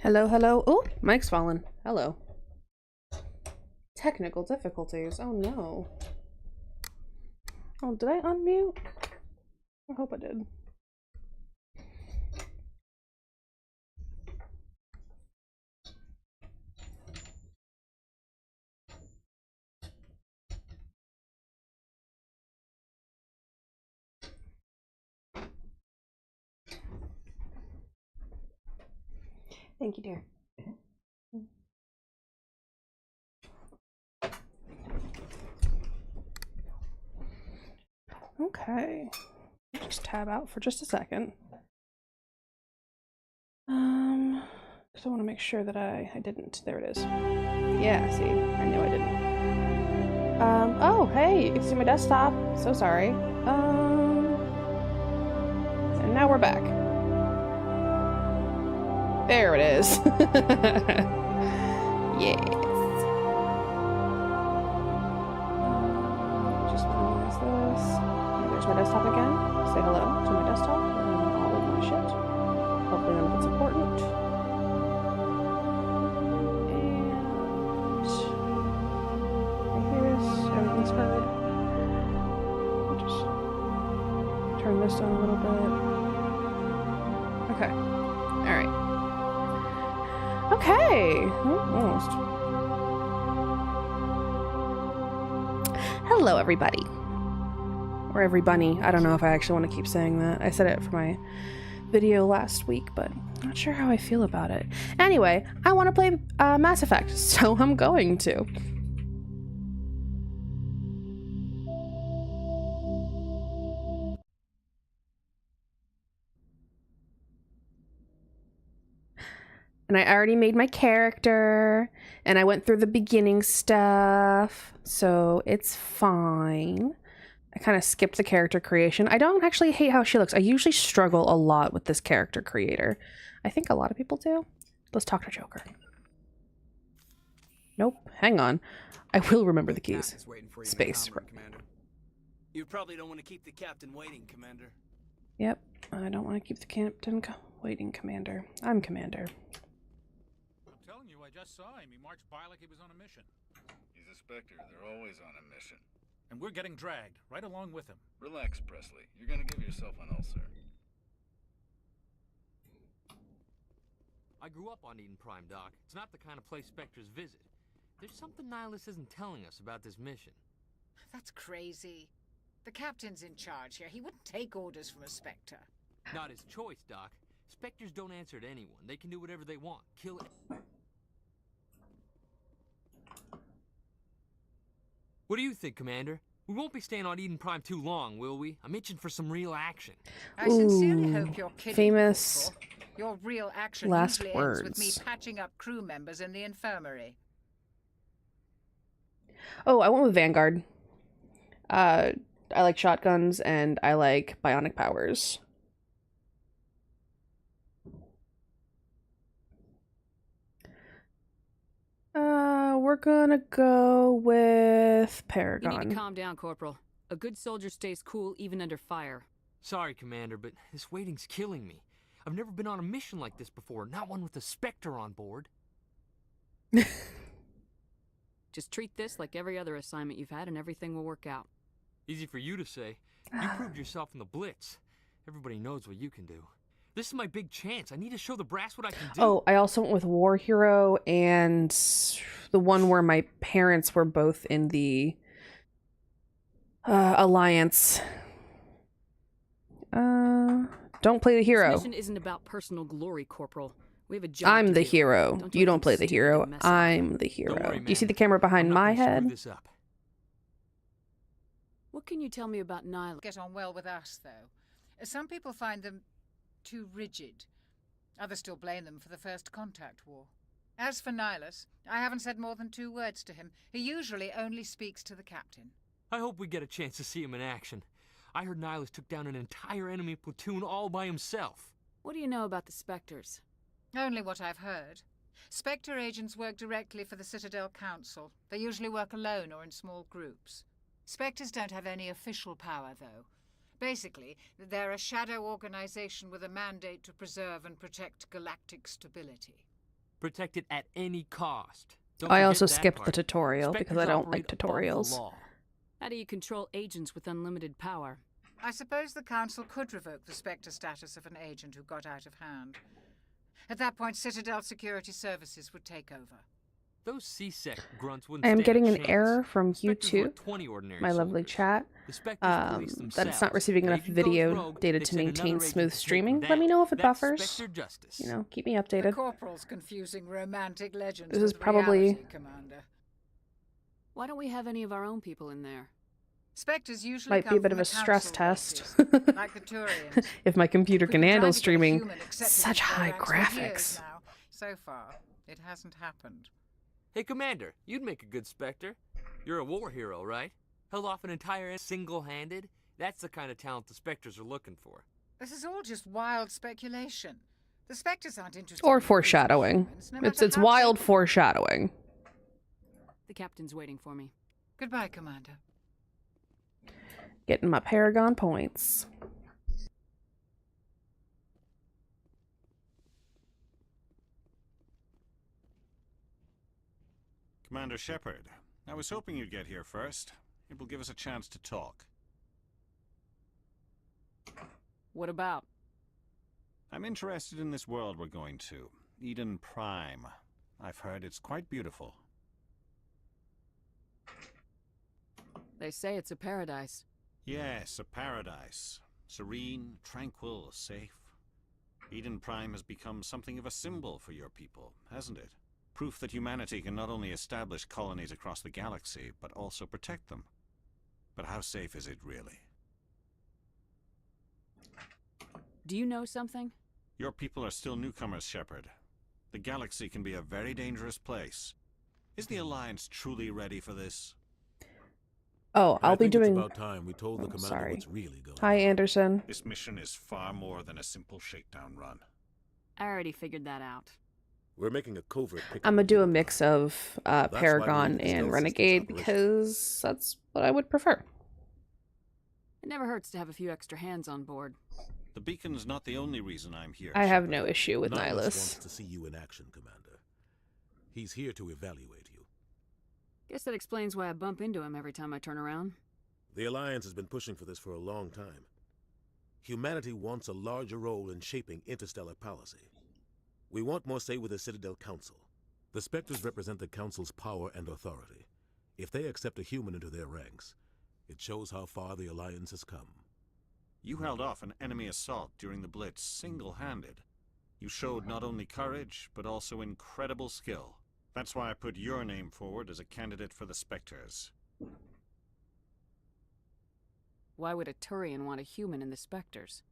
Hello, hello. Oh, mic's fallen. Hello. Technical difficulties. Oh no. Oh, did I unmute? I hope I did. Thank you, dear. Okay. Just tab out for just a second. Because I want to make sure that I didn't. There it is. Yeah, see, I knew I didn't. Oh, hey, you can see my desktop. So sorry. And now we're back. There it is. Yes. Just minimize this. Okay, there's my desktop again. Say hello to my desktop and all of my shit. Hopefully none of it's important. And here's everything's heard. I'll just turn this down a little bit. Okay. Alright. Okay. Almost. Hello, everybody. Or every bunny. I don't know if I actually want to keep saying that. I said it for my video last week, but I'm not sure how I feel about it. Anyway, I want to play Mass Effect, so I'm going to. And I already made my character, and I went through the beginning stuff, so it's fine. I kind of skipped the character creation. I don't actually hate how she looks. I usually struggle a lot with this character creator. I think a lot of people do. Let's talk to Joker. Nope, hang on. I will remember the keys. Space. You probably don't want to keep the captain waiting, Commander. Yep, I don't want to keep the captain waiting, Commander. I'm Commander. I'm telling you, I just saw him. He marched by like he was on a mission. He's a Spectre. They're always on a mission. And we're getting dragged, right along with him. Relax, Presley. You're gonna give yourself an ulcer. I grew up on Eden Prime, Doc. It's not the kind of place Spectres visit. There's something Nihilus isn't telling us about this mission. That's crazy. The captain's in charge here. He wouldn't take orders from a Spectre. Not his choice, Doc. Spectres don't answer to anyone. They can do whatever they want. Kill it. What do you think, Commander? We won't be staying on Eden Prime too long, will we? I'm itching for some real action. I sincerely hope you're kidding. Famous Your real action last usually words. ends with me patching up crew members in the infirmary. Oh, I went with Vanguard. I like shotguns and I like bionic powers. We're gonna go with Paragon. You need to calm down, Corporal. A good soldier stays cool even under fire. Sorry, Commander, but this waiting's killing me. I've never been on a mission like this before, not one with a Spectre on board. Just treat this like every other assignment you've had and everything will work out. Easy for you to say. You proved yourself in the Blitz. Everybody knows what you can do. This is my big chance. I need to show the brass what I can do. Oh, I also went with War Hero and the one where my parents were both in the Alliance. Don't play the hero. This mission isn't about personal glory, Corporal. We have a job I'm to the do. hero. Don't do You don't anything play the stupid hero. and mess up. I'm the Don't hero. worry, Do you see man. the camera behind I'm not my gonna screw head? this up. What can you tell me about Nihilus? Get on well with us, though. Some people find them too rigid. Others still blame them for the First Contact War. As for Nihilus, I haven't said more than 2 words to him. He usually only speaks to the captain. I hope we get a chance to see him in action. I heard Nihilus took down an entire enemy platoon all by himself. What do you know about the Spectres? Only what I've heard. Spectre agents work directly for the Citadel Council. They usually work alone or in small groups. Spectres don't have any official power, though. Basically, they're a shadow organization with a mandate to preserve and protect galactic stability. Protect it at any cost. Don't I forget also that skipped the part. tutorial because I Spectres don't like operate above the tutorials. law. How do you control agents with unlimited power? I suppose the Council could revoke the Spectre status of an agent who got out of hand. At that point, Citadel Security Services would take over. Those C-Sec grunts wouldn't I am stand getting a an chance. error from Spectres YouTube, were 20 ordinary my lovely soldiers. chat, The Spectres police that it's themselves. not receiving If enough agent goes video rogue, data they to send maintain another agent smooth to take streaming. them Let me down. know if it That's buffers. Spectre justice. You know, keep me The updated. Corporal's confusing romantic legends This is with probably- reality, Commander. Why don't we have any of our own people in there? Spectres usually Might be come a bit from of the a stress Council test. races, like the Turians. If my computer We've can been handle trying to get a streaming human accepted such into their high ranks for years graphics. now. So far, it hasn't happened. Hey, Commander, you'd make a good Spectre. You're a war hero, right? Held off an entire single-handed? That's the kind of talent the Spectres are looking for. This is all just wild speculation. The Spectres aren't interested Or in foreshadowing. humans, no It's matter how wild capable. foreshadowing. The captain's waiting for me. Goodbye, Commander. Getting my Paragon points. Commander Shepherd, I was hoping you'd get here first. It will give us a chance to talk. What about? I'm interested in this world we're going to, Eden Prime. I've heard it's quite beautiful. They say it's a paradise. Yes, a paradise. Serene, tranquil, safe. Eden Prime has become something of a symbol for your people, hasn't it? Proof that humanity can not only establish colonies across the galaxy, but also protect them. But how safe is it really? Do you know something? Your people are still newcomers, Shepherd. The galaxy can be a very dangerous place. Is the Alliance truly ready for this? Oh, I'll I be think doing. It's about time we told the commander sorry. what's really going Hi, on. Anderson. This mission is far more than a simple shakedown run. I already figured that out. We're making a covert pickup. I'm gonna of do a Eden mix Prime. of why we Paragon need the and stealth Renegade systems because that's what I would prefer. It never hurts to have a few extra hands on board. The beacon's not the only reason I'm here. I have Shepherd. no issue with Nihilus wants Nihilus. to see you in action, Commander. He's here to evaluate you. Guess that explains why I bump into him every time I turn around. The Alliance has been pushing for this for a long time. Humanity wants a larger role in shaping interstellar policy. We want more say with the Citadel Council. The Spectres represent the Council's power and authority. If they accept a human into their ranks, it shows how far the Alliance has come. You held off an enemy assault during the Blitz single-handed. You showed not only courage, but also incredible skill. That's why I put your name forward as a candidate for the Spectres. Why would a Turian want a human in the Spectres?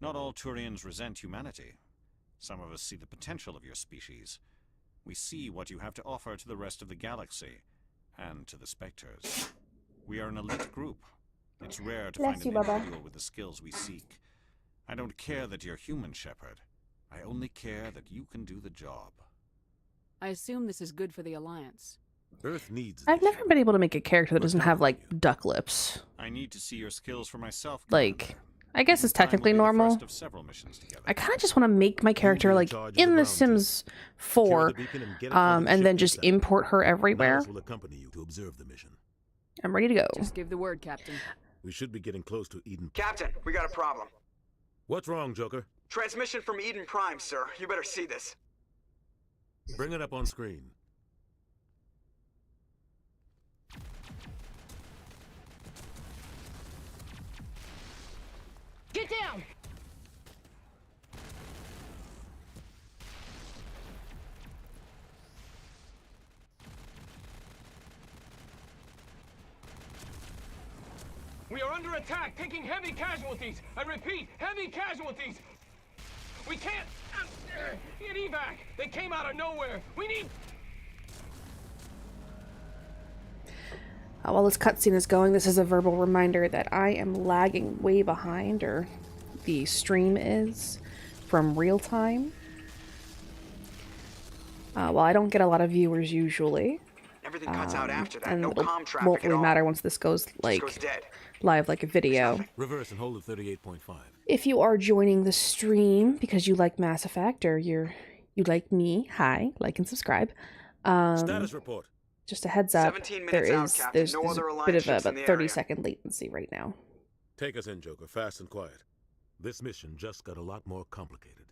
Not all Turians resent humanity. Some of us see the potential of your species. We see what you have to offer to the rest of the galaxy, and to the Spectres. We are an elite group. It's rare to Bless find you, an Baba. individual with the skills we seek. I don't care that you're human, Shepherd. I only care that you can do the job. I assume this is good for the Alliance. Earth needs I've these never been able to make a character that We're doesn't counting have on like you. duck lips. I need to see your skills for myself, Like, Commander. I guess it's Time will technically be the normal. first of several missions together. I kind of just want to make my character in like charge of in the The ground Sims team. 4, Secure the beacon and get it onto the and ship then just ASAP. import her everywhere. Nihilus will accompany you to observe the mission. I'm ready to go. Just give the word, Captain. We should be getting close to Eden. Captain, we got a problem. What's wrong, Joker? Transmission from Eden Prime, sir. You better see this. Bring it up on screen. Get down! We are under attack, taking heavy casualties. I repeat, heavy casualties. We can't get evac. They came out of nowhere. We need. While this cutscene is going, this is a verbal reminder that I am lagging way behind, or the stream is, from real time. While I don't get a lot of viewers usually, Everything cuts out after that. and No it comm traffic won't at really all. matter once this goes Just like goes dead. live like a video. Reverse and hold at 38.5. If you are joining the stream because you like Mass Effect or you're you like me, hi, like and subscribe. Status report. Just a heads up, 17 there minutes out, is Captain. there's, No there's other a Alliance bit of ships in a the 30-second latency right now. Take us in, Joker, fast and quiet. This mission just got a lot more complicated.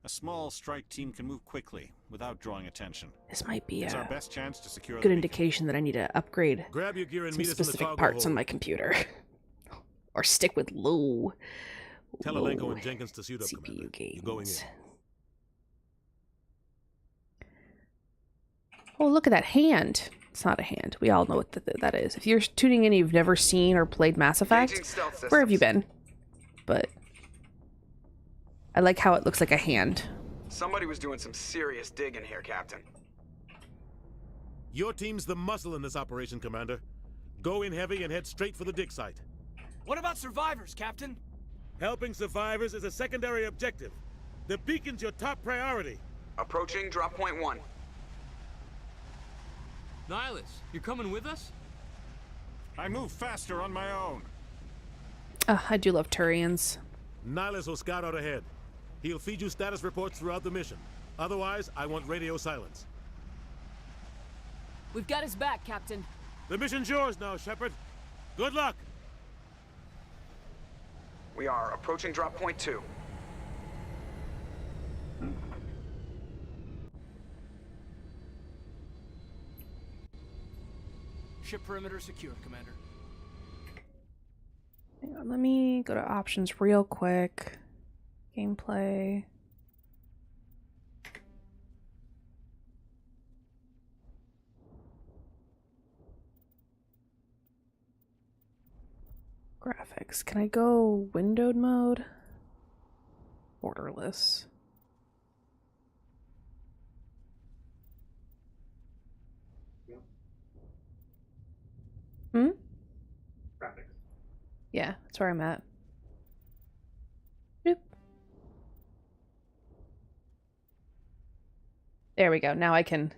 A small strike team can move quickly without drawing attention. This might be It's our a best chance to secure good the beacon. indication that I need to upgrade Grab your gear and some meet us in the specific cargo parts on hold. my computer. Or stick with low Tell Alenko and Jenkins to suit up, CPU Commander. gains. You're going in. Oh, look at that hand. It's not a hand. We all know what that is. If you're tuning in and you've never seen or played Mass Engaging Effect, stealth where have you systems. been? But I like how it looks like a hand. Somebody was doing some serious digging here, Captain. Your team's the muscle in this operation, Commander. Go in heavy and head straight for the dig site. What about survivors, Captain? Helping survivors is a secondary objective. The beacon's your top priority. Approaching drop point 1. Nihilus, you're coming with us? I move faster on my own. I do love Turians. Nihilus will scout out ahead. He'll feed you status reports throughout the mission. Otherwise, I want radio silence. We've got his back, Captain. The mission's yours now, Shepherd. Good luck! We are approaching drop point 2. Ship perimeter secure, Commander. Hang on, let me go to options real quick. Gameplay. Graphics. Can I go windowed mode? Borderless. Hmm? Graphics. Yeah, that's where I'm at. Boop. There we go. Now I can.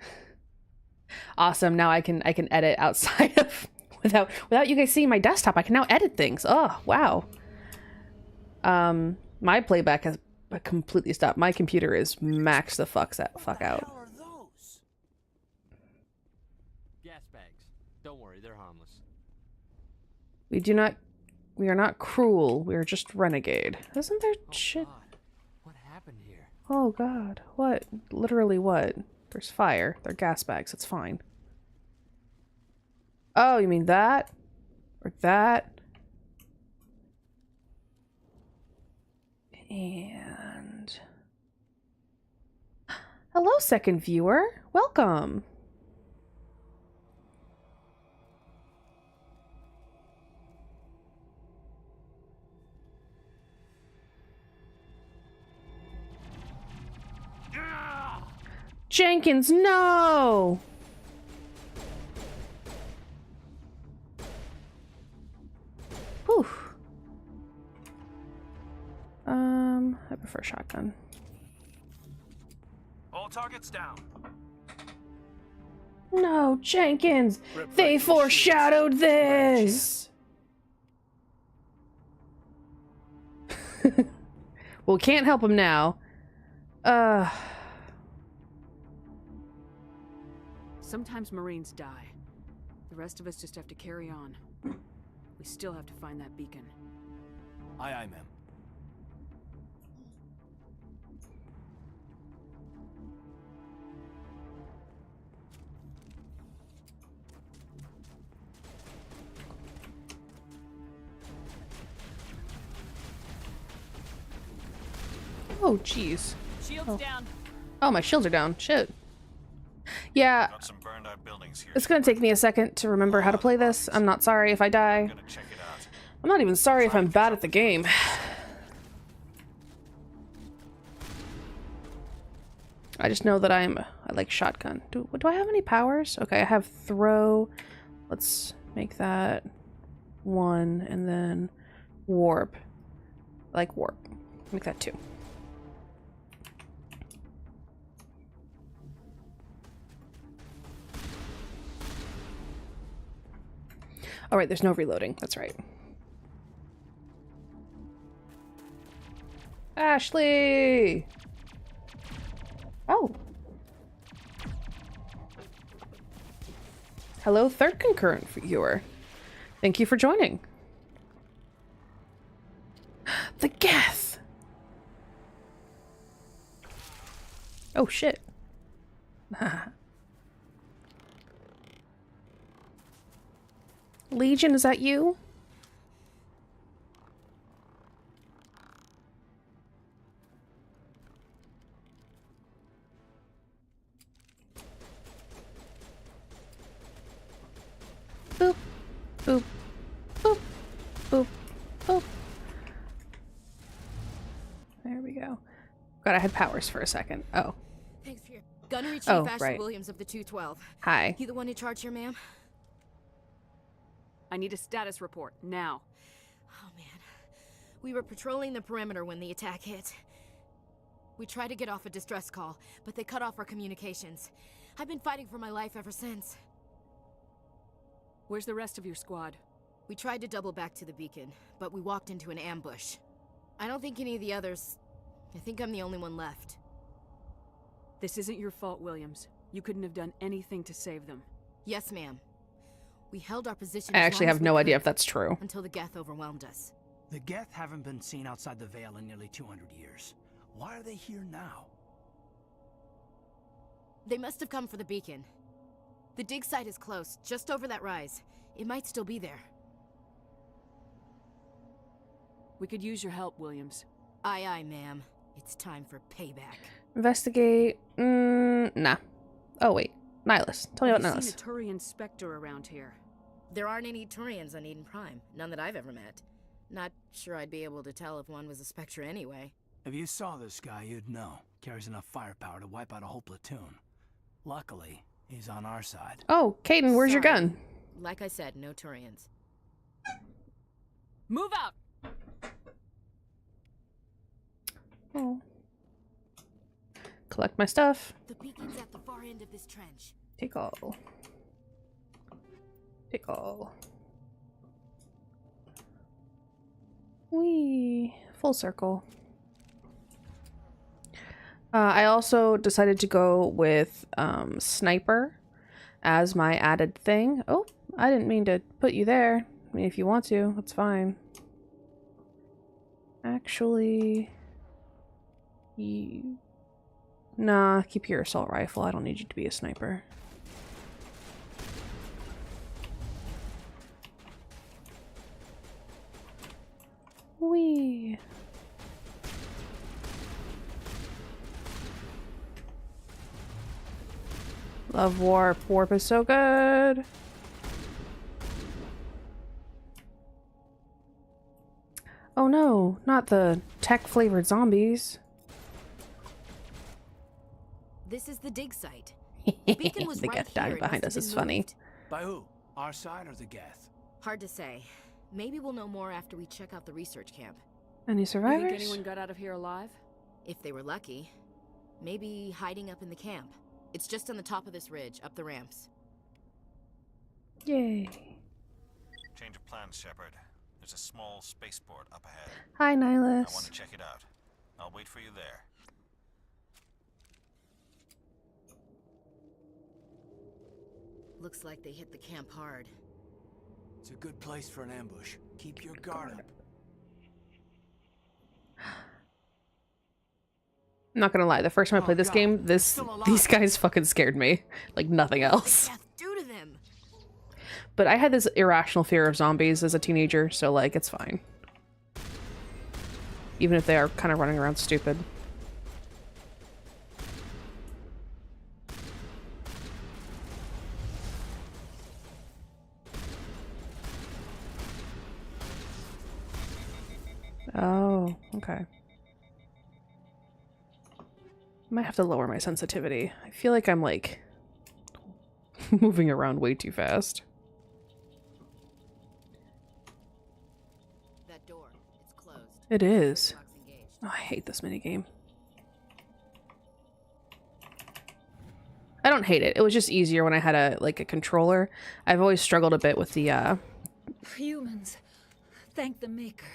Awesome. Now I can edit outside of without you guys seeing my desktop. I can now edit things. Oh wow. My playback has completely stopped. My computer is maxed the fuck out. What the hell are those? Gas bags. Don't worry, they're harmless. We are not cruel. We are just renegade. Isn't there shit? God. What happened here? Oh god. What? Literally what? There's fire. They're gas bags. It's fine. Oh, you mean that? Or that? And... Hello, second viewer. Welcome. Jenkins, no! Whew. I prefer shotgun. All targets down. No, Jenkins! They foreshadowed this! Well, we can't help him now. Sometimes Marines die. The rest of us just have to carry on. We still have to find that beacon. Aye, aye, ma'am. Oh, jeez. Shields down. Oh, my shields are down. Shit. Yeah, Got some burned out buildings here. it's gonna take me a second to remember how to play this. I'm not sorry if I die. I'm gonna check it out. I'm not even sorry if I'm bad at the game. I just know that I like shotgun. Do I have any powers? Okay, I have throw. Let's make that 1 and then warp. I like warp. Make that 2. All right, there's no reloading. That's right. Ashley! Oh. Hello, third concurrent viewer. Thank you for joining. The Geth! Oh, shit. Legion, is that you? Boop, boop, boop, boop, boop. There we go. God, I had powers for a second. Oh. Thanks for your gunnery chief, Oh, Ashley right. Williams of the 212. Hi. You the one in charge here, ma'am? I need a status report, now. Oh, man. We were patrolling the perimeter when the attack hit. We tried to get off a distress call, but they cut off our communications. I've been fighting for my life ever since. Where's the rest of your squad? We tried to double back to the beacon, but we walked into an ambush. I don't think any of the others... I think I'm the only one left. This isn't your fault, Williams. You couldn't have done anything to save them. Yes, ma'am. We held our position I as actually long as have we no idea could, if that's true. until the Geth overwhelmed us. The Geth haven't been seen outside the Veil in nearly 200 years. Why are they here now? They must have come for the beacon. The dig site is close, just over that rise. It might still be there. We could use your help, Williams. Aye, aye, ma'am. It's time for payback. Investigate. Nah. Oh, wait. Nihilus. Tell me about Have you Nihilus. seen a Turian Spectre around here? There aren't any Turians on Eden Prime. None that I've ever met. Not sure I'd be able to tell if one was a Spectre anyway. If you saw this guy, you'd know. Carries enough firepower to wipe out a whole platoon. Luckily, he's on our side. Oh, Caden, where's your Sorry. gun? Like I said, no Turians. Move out! Oh. Collect my stuff. The beacon's at the far end of this trench. Take all. Take all. Whee! Full circle. I also decided to go with Sniper as my added thing. Oh, I didn't mean to put you there. I mean, if you want to, that's fine. Actually... You... Nah, keep your assault rifle. I don't need you to be a sniper. Whee! Love warp. Warp is so good. Oh no, not the tech-flavored zombies. This is the dig site. The beacon was The right Geth here. dying It behind must us have is been funny. moved. By who? Our side or the Geth? Hard to say. Maybe we'll know more after we check out the research camp. Any You survivors? think anyone got out of here alive? If they were lucky. Maybe hiding up in the camp. It's just on the top of this ridge, up the ramps. Yay. Change of plans, Shepherd. There's a small spaceport up ahead. Hi, I want Nihilus. to check it out. I'll wait for you there. Looks like they hit the camp hard. It's a good place for an ambush. Keep your guard up. I'm not gonna lie, the first time I played this God, game, they're still alive. these guys fucking scared me. Like nothing else. What did Geth do to them? But I had this irrational fear of zombies as a teenager, so like, it's fine. Even if they are kind of running around stupid. Oh, okay. I might have to lower my sensitivity. I feel like I'm like moving around way too fast. That door, it's closed. It is. Lock's engaged. Oh, I hate this minigame. I don't hate it. It was just easier when I had a controller. I've always struggled a bit with the Humans, thank the Maker.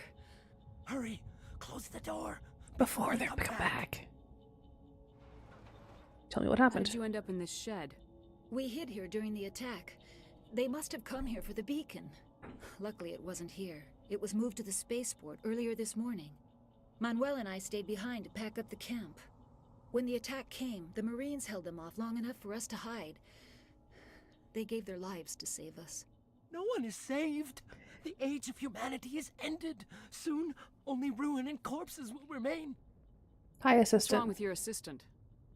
Hurry! Close the door! before they come back. Tell me what How happened. did you end up in this shed? We hid here during the attack. They must have come here for the beacon. Luckily, it wasn't here. It was moved to the spaceport earlier this morning. Manuel and I stayed behind to pack up the camp. When the attack came, the Marines held them off long enough for us to hide. They gave their lives to save us. No one is saved. The age of humanity is ended. Soon, only ruin and corpses will remain. Hi, What's assistant. wrong with your assistant?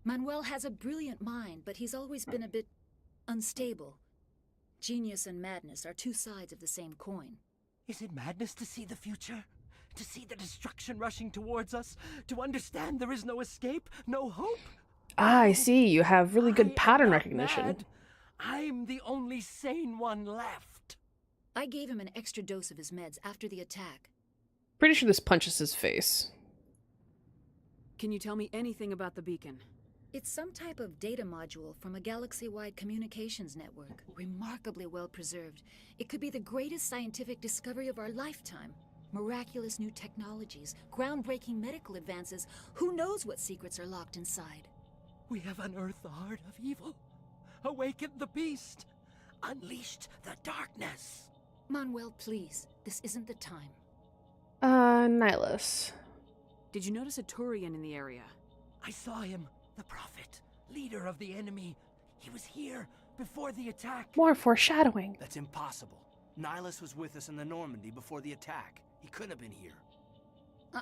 Manuel has a brilliant mind, but he's always been a bit unstable. Genius and madness are two sides of the same coin. Is it madness to see the future? To see the destruction rushing towards us? To understand there is no escape, no hope? Ah, I see. You have really I good am pattern not recognition. mad. I'm the only sane one left. I gave him an extra dose of his meds after the attack. Pretty sure this punches his face. Can you tell me anything about the beacon? It's some type of data module from a galaxy-wide communications network. Remarkably well preserved. It could be the greatest scientific discovery of our lifetime. Miraculous new technologies, groundbreaking medical advances. Who knows what secrets are locked inside? We have unearthed the heart of evil, awakened the beast, unleashed the darkness. Manuel, please. This isn't the time. Nihilus. Did you notice a Turian in the area? I saw him, the prophet, leader of the enemy. He was here before the attack. More foreshadowing. That's impossible. Nihilus was with us in the Normandy before the attack. He couldn't have been here.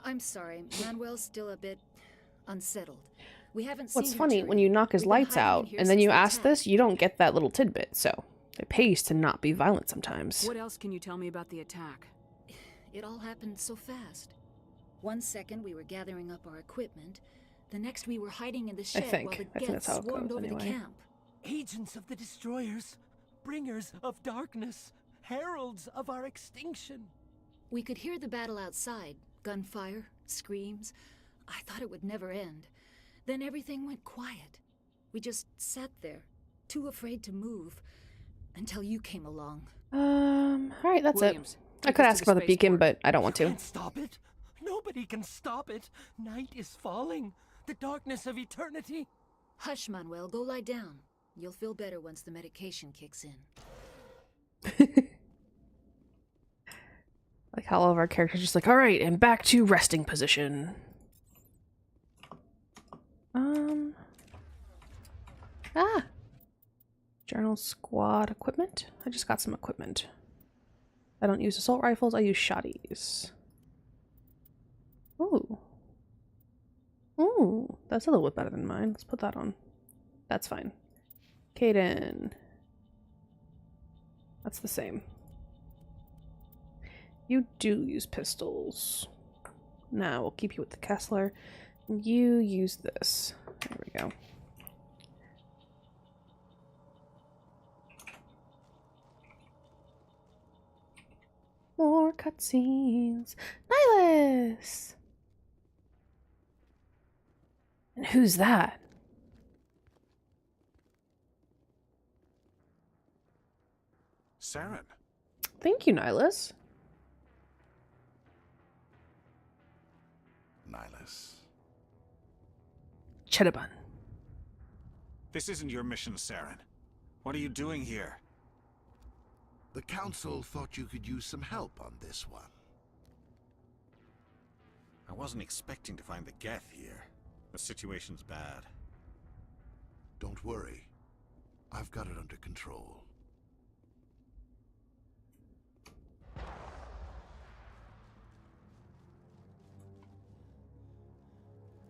I'm sorry. Manuel's still a bit unsettled. We haven't seen What's her funny, Turian. when you knock his We've been lights hiding in out here and then since you the ask attack. this, you don't get that little tidbit, so it pays to not be violent sometimes. What else can you tell me about the attack? It all happened so fast. 1 second we were gathering up our equipment. The next we were hiding in the shed think. while the I think that's Geths how it swarmed goes over the anyway. camp. Agents of the destroyers, bringers of darkness, heralds of our extinction. We could hear the battle outside. Gunfire, screams. I thought it would never end. Then everything went quiet. We just sat there, too afraid to move, until you came along. Alright, that's Williams, it. I take could us ask to the about the beacon, spaceport. but I don't want to. Can't stop it. Nobody can stop it. Night is falling. The darkness of eternity. Hush, Manuel, go lie down. You'll feel better once the medication kicks in. Like how all of our characters are just like, alright, and back to resting position. Journal squad equipment. I just got some equipment. I don't use assault rifles, I use shotties. Ooh. Ooh, that's a little bit better than mine. Let's put that on. That's fine. Kaden. That's the same. You do use pistols. Now we'll keep you with the Kessler. You use this. There we go. More cutscenes. Nihilus! And who's that? Saren. Thank you, Nihilus. Nihilus. CheddaBun. This isn't your mission, Saren. What are you doing here? The Council thought you could use some help on this one. I wasn't expecting to find the Geth here. The situation's bad. Don't worry. I've got it under control.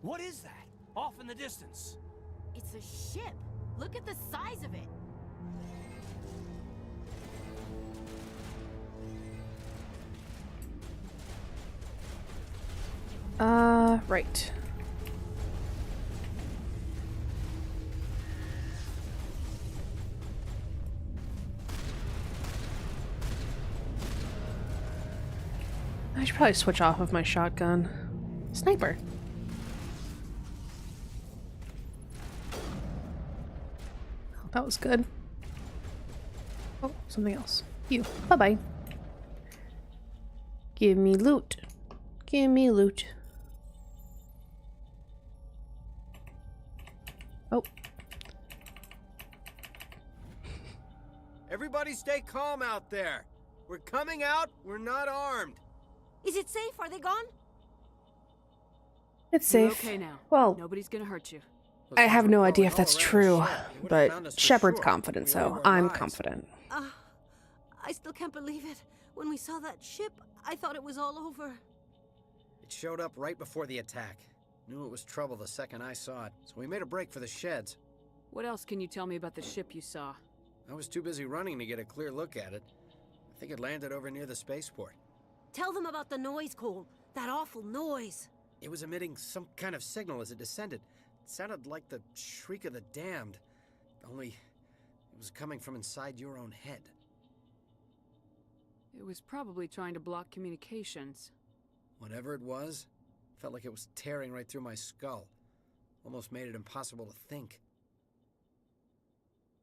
What is that? Off in the distance. It's a ship. Look at the size of it. Right. I should probably switch off of my shotgun. Sniper. Oh, that was good. Oh, something else. You. Bye-bye. Give me loot. Give me loot. Oh, Everybody stay calm out there. We're coming out. We're not armed. Is it safe? Are they gone? It's You're safe. okay now. Well, Nobody's gonna hurt you. I have no idea if that's true, but found us for Shepard's sure. confident, We so owe our I'm lives. confident. I still can't believe it. When we saw that ship, I thought it was all over. It showed up right before the attack. Knew it was trouble the second I saw it, so we made a break for the sheds. What else can you tell me about the ship you saw? I was too busy running to get a clear look at it. I think it landed over near the spaceport. Tell them about the noise, Cole. That awful noise. It was emitting some kind of signal as it descended. It sounded like the shriek of the damned, only it was coming from inside your own head. It was probably trying to block communications. Whatever it was, felt like it was tearing right through my skull. Almost made it impossible to think.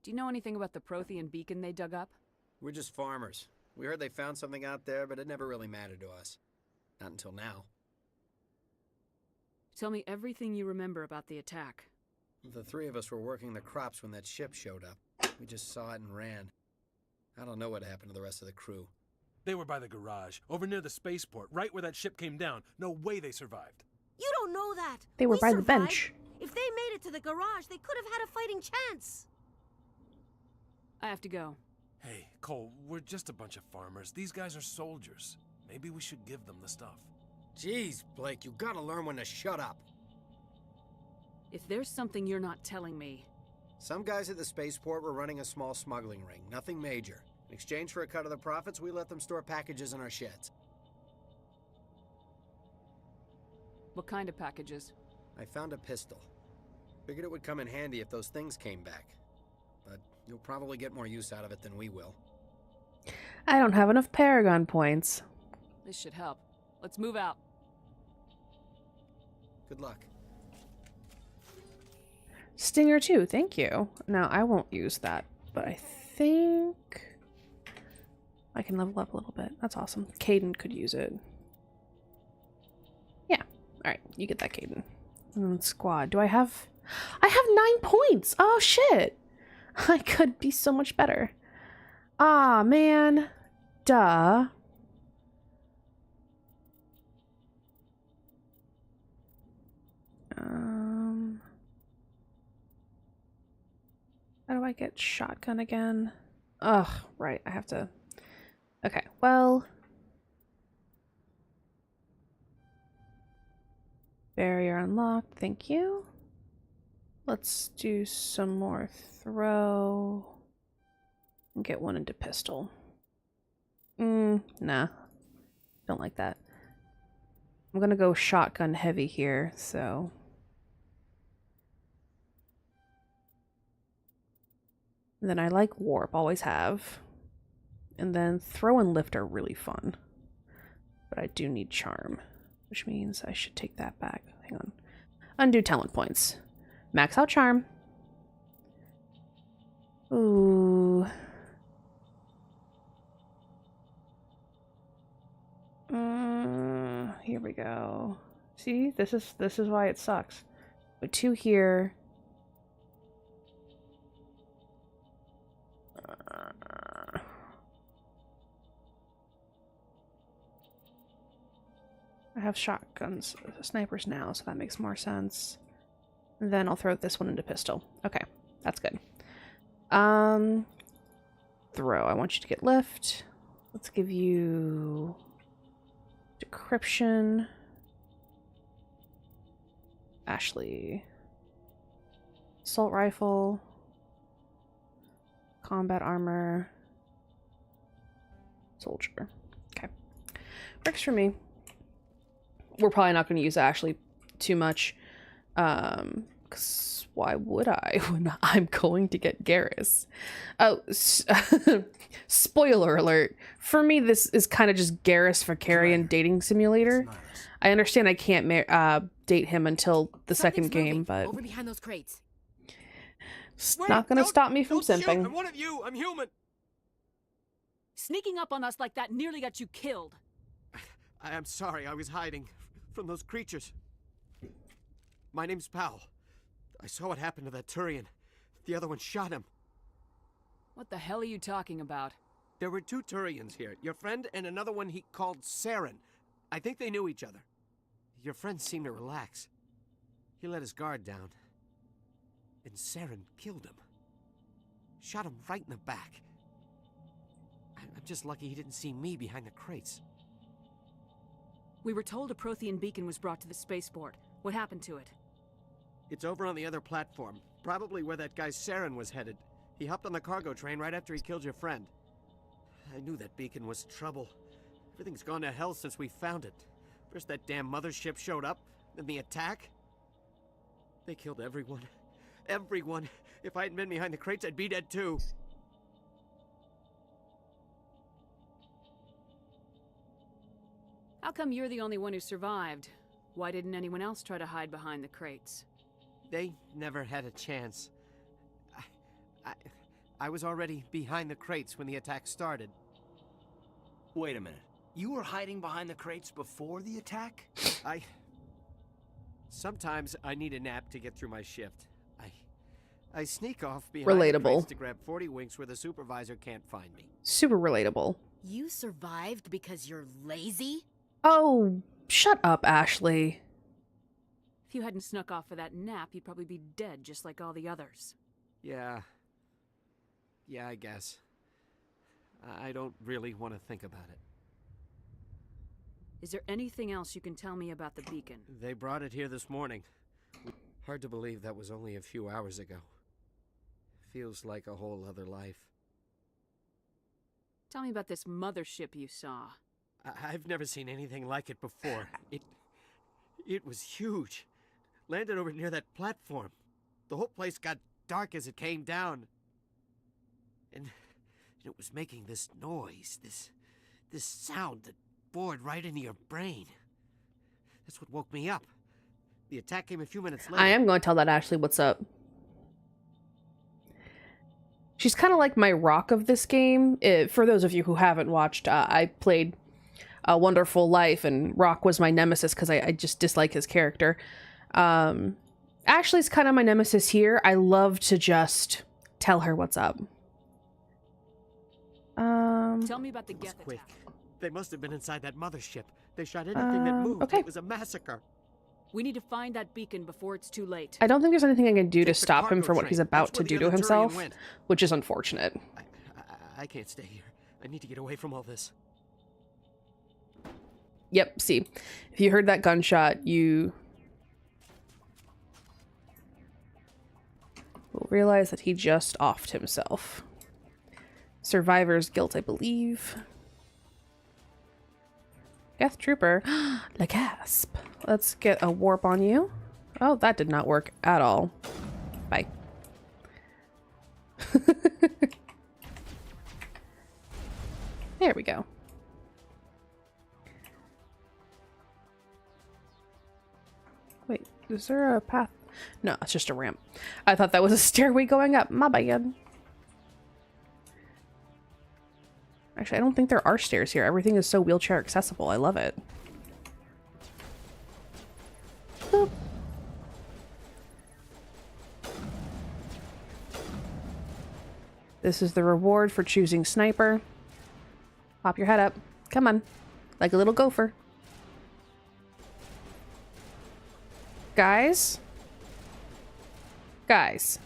Do you know anything about the Prothean beacon they dug up? We're just farmers. We heard they found something out there, but it never really mattered to us. Not until now. Tell me everything you remember about the attack. The three of us were working the crops when that ship showed up. We just saw it and ran. I don't know what happened to the rest of the crew. They were by the garage, over near the spaceport, right where that ship came down. No way they survived. You don't know that. They were We by the survived. bench. If they made it to the garage, they could have had a fighting chance. I have to go. Hey, Cole, we're just a bunch of farmers. These guys are soldiers. Maybe we should give them the stuff. Jeez, Blake, you gotta learn when to shut up. If there's something you're not telling me... Some guys at the spaceport were running a small smuggling ring, nothing major. In exchange for a cut of the profits, we let them store packages in our sheds. What kind of packages? I found a pistol. Figured it would come in handy if those things came back. But you'll probably get more use out of it than we will. I don't have enough Paragon points. This should help. Let's move out. Good luck. Stinger 2, thank you. Now, I won't use that, but I think I can level up a little bit. That's awesome. Caden could use it. Yeah. Alright, you get that, Caden. And then squad. Do I have... I have 9 points! Oh, shit! I could be so much better. Ah, man. Duh. How do I get shotgun again? Ugh, right, I have to... Okay, well... Barrier unlocked, thank you. Let's do some more throw. And get one into pistol. Nah. Don't like that. I'm gonna go shotgun heavy here, so... And then I like warp, always have. And then throw and lift are really fun. But I do need charm, which means I should take that back. Hang on. Undo talent points. Max out charm. Ooh. Here we go. See, this is why it sucks. But 2 here. I have shotguns, snipers now, so that makes more sense. And then I'll throw this one into pistol. Okay, that's good. Throw. I want you to get lift. Let's give you decryption. Ashley. Assault rifle. Combat armor. Soldier. Okay. Works for me. We're probably not going to use Ashley too much. Because why would I when I'm going to get Garrus? Oh, spoiler alert. For me, this is kind of just Garrus Vicarian dating simulator. I understand I can't date him until the second game, but Over behind those crates. it's not going to stop me from simping. I'm one of you. I'm human. Sneaking up on us like that nearly got you killed. I'm sorry. I was hiding from those creatures. My name's Powell. I saw what happened to that Turian. The other one shot him. What the hell are you talking about? There were 2 Turians here. Your friend and another one he called Saren. I think they knew each other. Your friend seemed to relax. He let his guard down. And Saren killed him. Shot him right in the back. I'm just lucky he didn't see me behind the crates. We were told a Prothean beacon was brought to the spaceport. What happened to it? It's over on the other platform. Probably where that guy Saren was headed. He hopped on the cargo train right after he killed your friend. I knew that beacon was trouble. Everything's gone to hell since we found it. First that damn mothership showed up, then the attack. They killed everyone. Everyone. If I hadn't been behind the crates, I'd be dead too. How come you're the only one who survived? Why didn't anyone else try to hide behind the crates? They never had a chance. I was already behind the crates when the attack started. Wait a minute. You were hiding behind the crates before the attack? Sometimes I need a nap to get through my shift. I sneak off behind the Relatable. crates to grab 40 winks where the supervisor can't find me. Super relatable. You survived because you're lazy? Oh, shut up, Ashley. If you hadn't snuck off for that nap, you'd probably be dead just like all the others. Yeah, I guess. I don't really want to think about it. Is there anything else you can tell me about the beacon? They brought it here this morning. Hard to believe that was only a few hours ago. Feels like a whole other life. Tell me about this mothership you saw. I've never seen anything like it before. It was huge. Landed over near that platform. The whole place got dark as it came down. And it was making this noise, this sound that bored right into your brain. That's what woke me up. The attack came a few minutes later. I am going to tell that Ashley what's up. She's kind of like my rock of this game. For those of you who haven't watched, I played A Wonderful Life, and Rock was my nemesis because I just dislike his character. Ashley's kind of my nemesis here. I love to just tell her what's up. Tell me about the Geth quick. attack. They must have been inside that mothership. They shot anything that moved. Okay. It was a massacre. We need to find that beacon before it's too late. I don't think there's anything I can do to Take the stop him cargo for what train. he's about That's to where do the to other Turian himself, went. which is unfortunate. I can't stay here. I need to get away from all this. Yep, see. If you heard that gunshot, you will realize that he just offed himself. Survivor's guilt, I believe. Geth Trooper. La gasp. Let's get a warp on you. Oh, that did not work at all. Bye. There we go. Wait, is there a path? No, it's just a ramp. I thought that was a stairway going up. My bad. Actually, I don't think there are stairs here. Everything is so wheelchair accessible. I love it. Boop. This is the reward for choosing sniper. Pop your head up. Come on. Like a little gopher. Guys? Guys.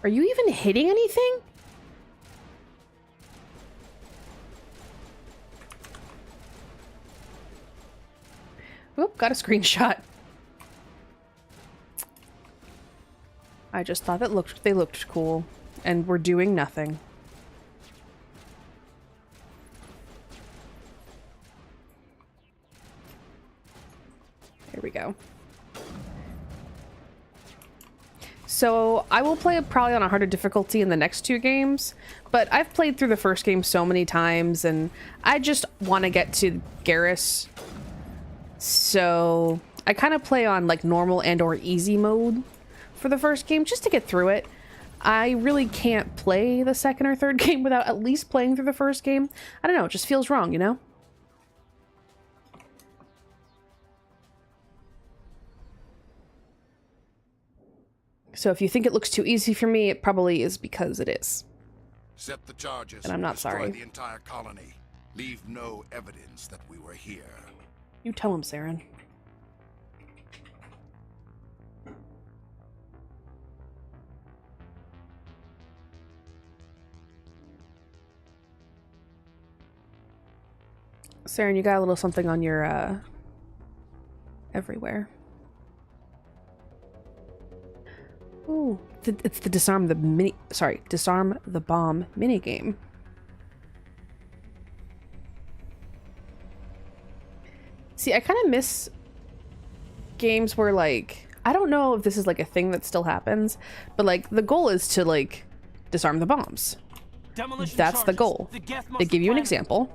Are you even hitting anything? Oop, got a screenshot. I just thought that they looked cool, and we're doing nothing. There we go. So I will play it probably on a harder difficulty in the next 2 games, but I've played through the first game so many times, and I just want to get to Garrus. So I kind of play on like normal and or easy mode for the first game just to get through it. I really can't play the second or third game without at least playing through the first game. I don't know, it just feels wrong, you know? So if you think it looks too easy for me, it probably is because it is. Set the charges. And I'm not Destroy sorry. the entire colony. Leave no evidence that we were here. You tell him, Saren. Saren, you got a little something on your, everywhere. Ooh, it's the disarm the bomb mini game. See, I kind of miss games where, like, I don't know if this is like a thing that still happens, but like the goal is to like disarm the bombs. That's the goal. They give you an example.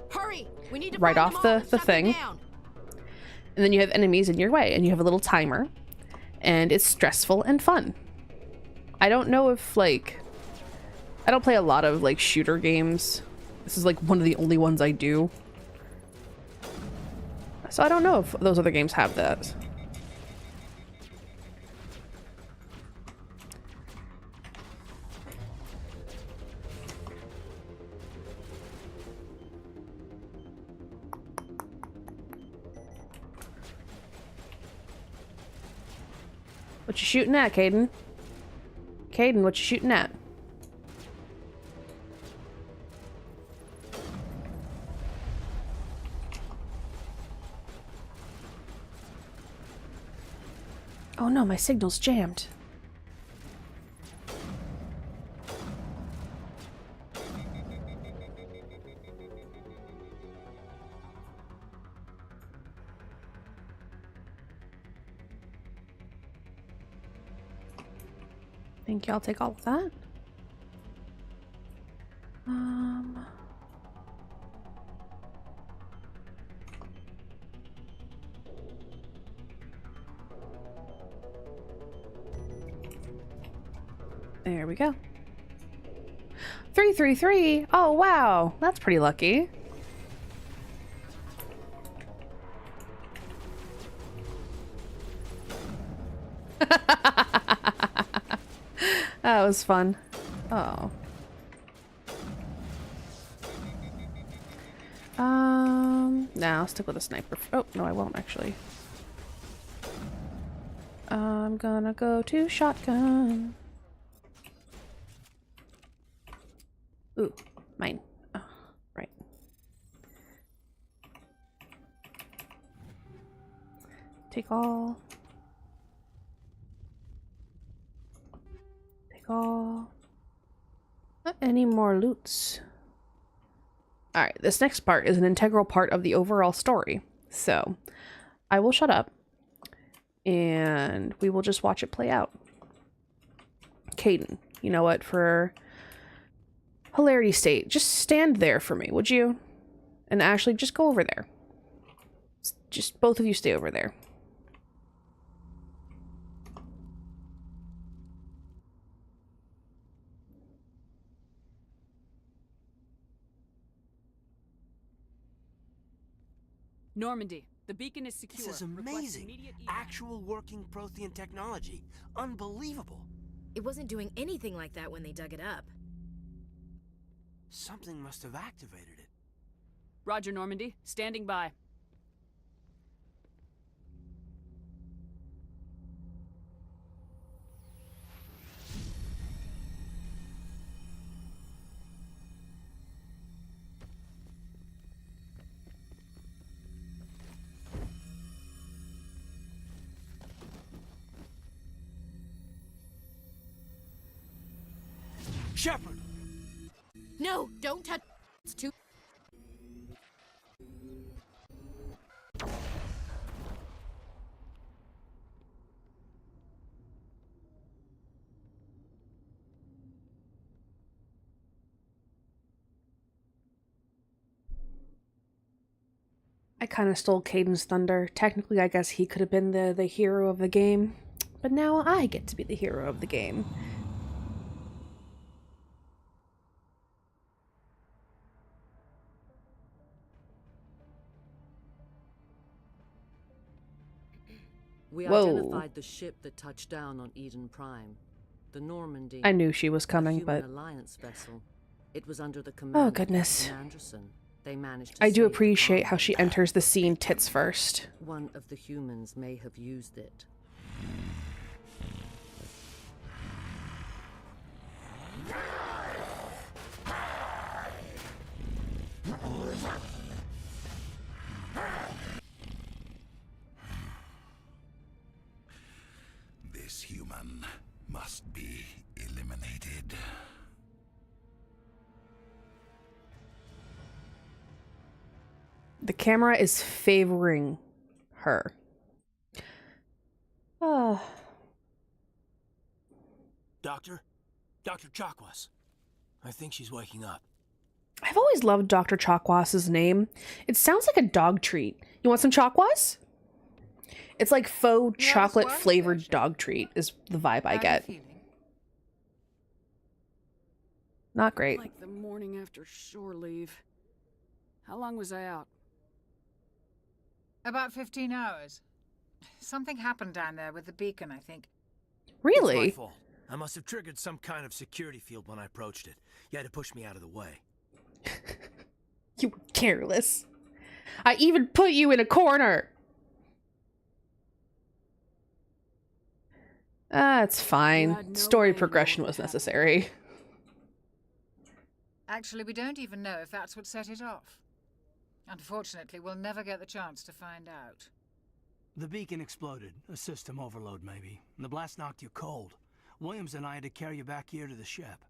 Hurry! We need to Right find off them all the and shut them thing. down. And then you have enemies in your way, and you have a little timer, and it's stressful and fun. I don't know if, like, I don't play a lot of, like, shooter games. This is, like, one of the only ones I do. So I don't know if those other games have that. What you shooting at, Caden? Caden, what you shooting at? Oh no, my signal's jammed. Think y'all take all of that? There we go. 333. Oh wow, that's pretty lucky. That was fun. Oh. Now I'll stick with a sniper. Oh, no, I won't actually. I'm gonna go to shotgun. Ooh, mine. Oh, right. Take all. Take all. Not any more loots. Alright, this next part is an integral part of the overall story. So, I will shut up. And we will just watch it play out. Caden, you know what? For hilarity state, just stand there for me, would you? And Ashley, just go over there. Just both of you stay over there. Normandy, the beacon is secure. This is Request amazing. immediate evac. Actual working Prothean technology. Unbelievable. It wasn't doing anything like that when they dug it up. Something must have activated it. Roger, Normandy. Standing by. Shepherd! No, don't touch. It's too. I kind of stole Caden's thunder. Technically, I guess he could have been the hero of the game. But now I get to be the hero of the game. We Whoa. identified the ship that touched down on Eden Prime. The Normandy. I knew she was coming, a human but... Alliance vessel. It was under the command Oh, goodness. of Captain Anderson. They managed to I do save the appreciate how cargo. she enters the scene tits first. One of the humans may have used it. This human must be eliminated. The camera is favoring her. Oh. Doctor? Dr. Chakwas. I think she's waking up. I've always loved Dr. Chakwas's name. It sounds like a dog treat. You want some Chakwas? It's like faux chocolate flavored dog treat is the vibe I get. Not great. Like the morning after shore leave. How long was I out? About 15 hours. Something happened down there with the beacon, I think. Really? It's my fault. I must have triggered some kind of security field when I approached it. You had to push me out of the way. You were careless. I even put you in a corner. It's fine. Story progression was necessary. Actually, we don't even know if that's what set it off. Unfortunately, we'll never get the chance to find out. The beacon exploded. A system overload, maybe. The blast knocked you cold. Williams and I had to carry you back here to the ship.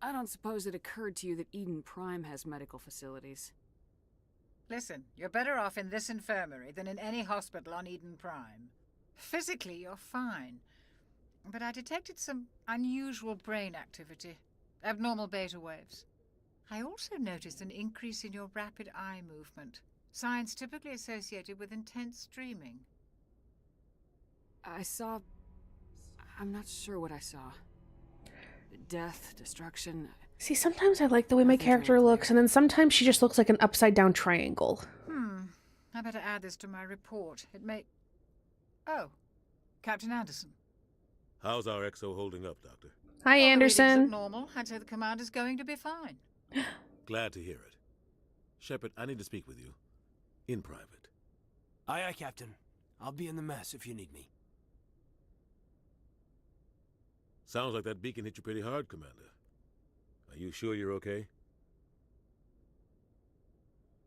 I don't suppose it occurred to you that Eden Prime has medical facilities. Listen, you're better off in this infirmary than in any hospital on Eden Prime. Physically, you're fine. But I detected some unusual brain activity. Abnormal beta waves. I also noticed an increase in your rapid eye movement. Signs typically associated with intense dreaming. I saw... I'm not sure what I saw. Death, destruction... See, sometimes I like the way my character looks, and then sometimes she just looks like an upside-down triangle. I better add this to my report. It may... Oh, Captain Anderson. How's our XO holding up, Doctor? Hi, Anderson. Normal. I'd say the commander's going to be fine. Glad to hear it. Shepherd, I need to speak with you. In private. Aye, aye, Captain. I'll be in the mess if you need me. Sounds like that beacon hit you pretty hard, Commander. Are you sure you're okay?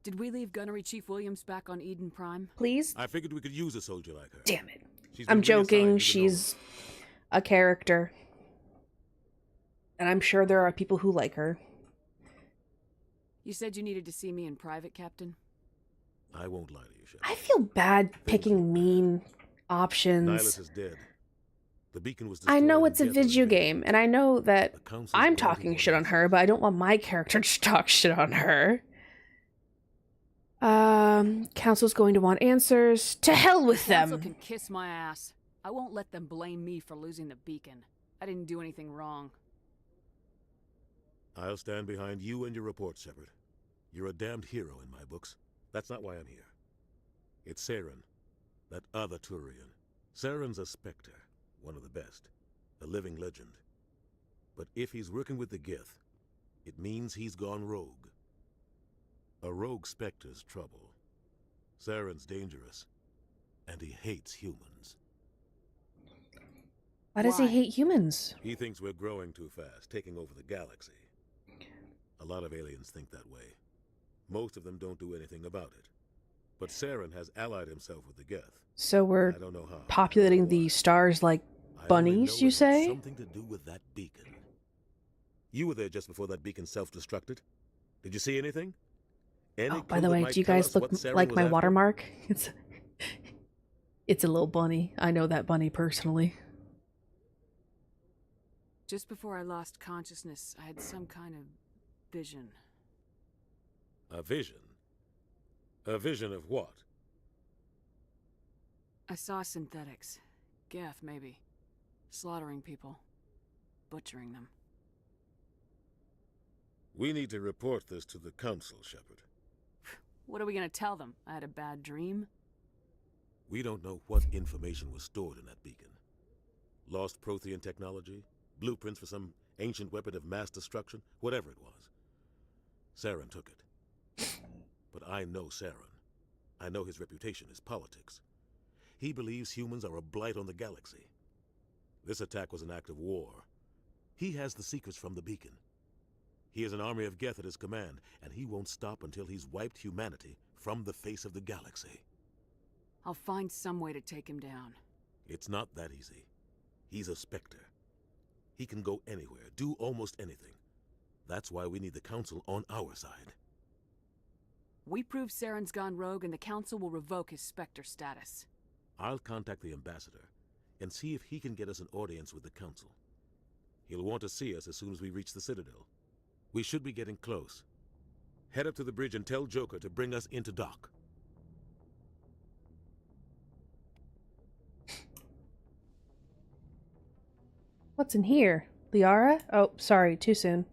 Did we leave Gunnery Chief Williams back on Eden Prime? Please? I figured we could use a soldier like her. Damn it. She's I'm been reassigned joking. to the She's a character. And I'm sure there are people who like her. You said you needed to see me in private, Captain? I won't lie to you, Shepherd. I feel bad picking mean options. Nihilus is dead. The beacon was I know destroyed it's a and Geth was video dead. game, and I know that I'm talking shit on her, but I don't want my character to talk shit on her. Council's going to want answers. To hell with Council them! can kiss my ass. I won't let them blame me for losing the beacon. I didn't do anything wrong. I'll stand behind you and your report, Shepherd. You're a damned hero in my books. That's not why I'm here. It's Saren, that other Turian. Saren's a Spectre, one of the best, a living legend. But if he's working with the Geth, it means he's gone rogue. A rogue Spectre's trouble. Saren's dangerous, and he hates humans. Why does he hate humans? He thinks we're growing too fast, taking over the galaxy. A lot of aliens think that way. Most of them don't do anything about it. But Saren has allied himself with the Geth. So we're I don't know how. populating the stars like bunnies, you say? Something to do with that beacon. You were there just before that beacon self-destructed. Did you see anything? Any Oh, by clue the that way, might do you tell guys us look what Saren like was my after? watermark? It's a little bunny. I know that bunny personally. Just before I lost consciousness, I had some kind of vision. A vision? A vision of what? I saw synthetics. Geth, maybe. Slaughtering people. Butchering them. We need to report this to the Council, Shepherd. What are we gonna tell them? I had a bad dream? We don't know what information was stored in that beacon. Lost Prothean technology, blueprints for some ancient weapon of mass destruction, whatever it was. Saren took it. But I know Saren. I know his reputation is politics. He believes humans are a blight on the galaxy. This attack was an act of war. He has the secrets from the beacon. He has an army of Geth at his command, and he won't stop until he's wiped humanity from the face of the galaxy. I'll find some way to take him down. It's not that easy. He's a Spectre. He can go anywhere, do almost anything. That's why we need the Council on our side. We prove Saren's gone rogue and the Council will revoke his Spectre status. I'll contact the Ambassador and see if he can get us an audience with the Council. He'll want to see us as soon as we reach the Citadel. We should be getting close. Head up to the bridge and tell Joker to bring us into dock. What's in here? Liara? Oh, sorry, too soon.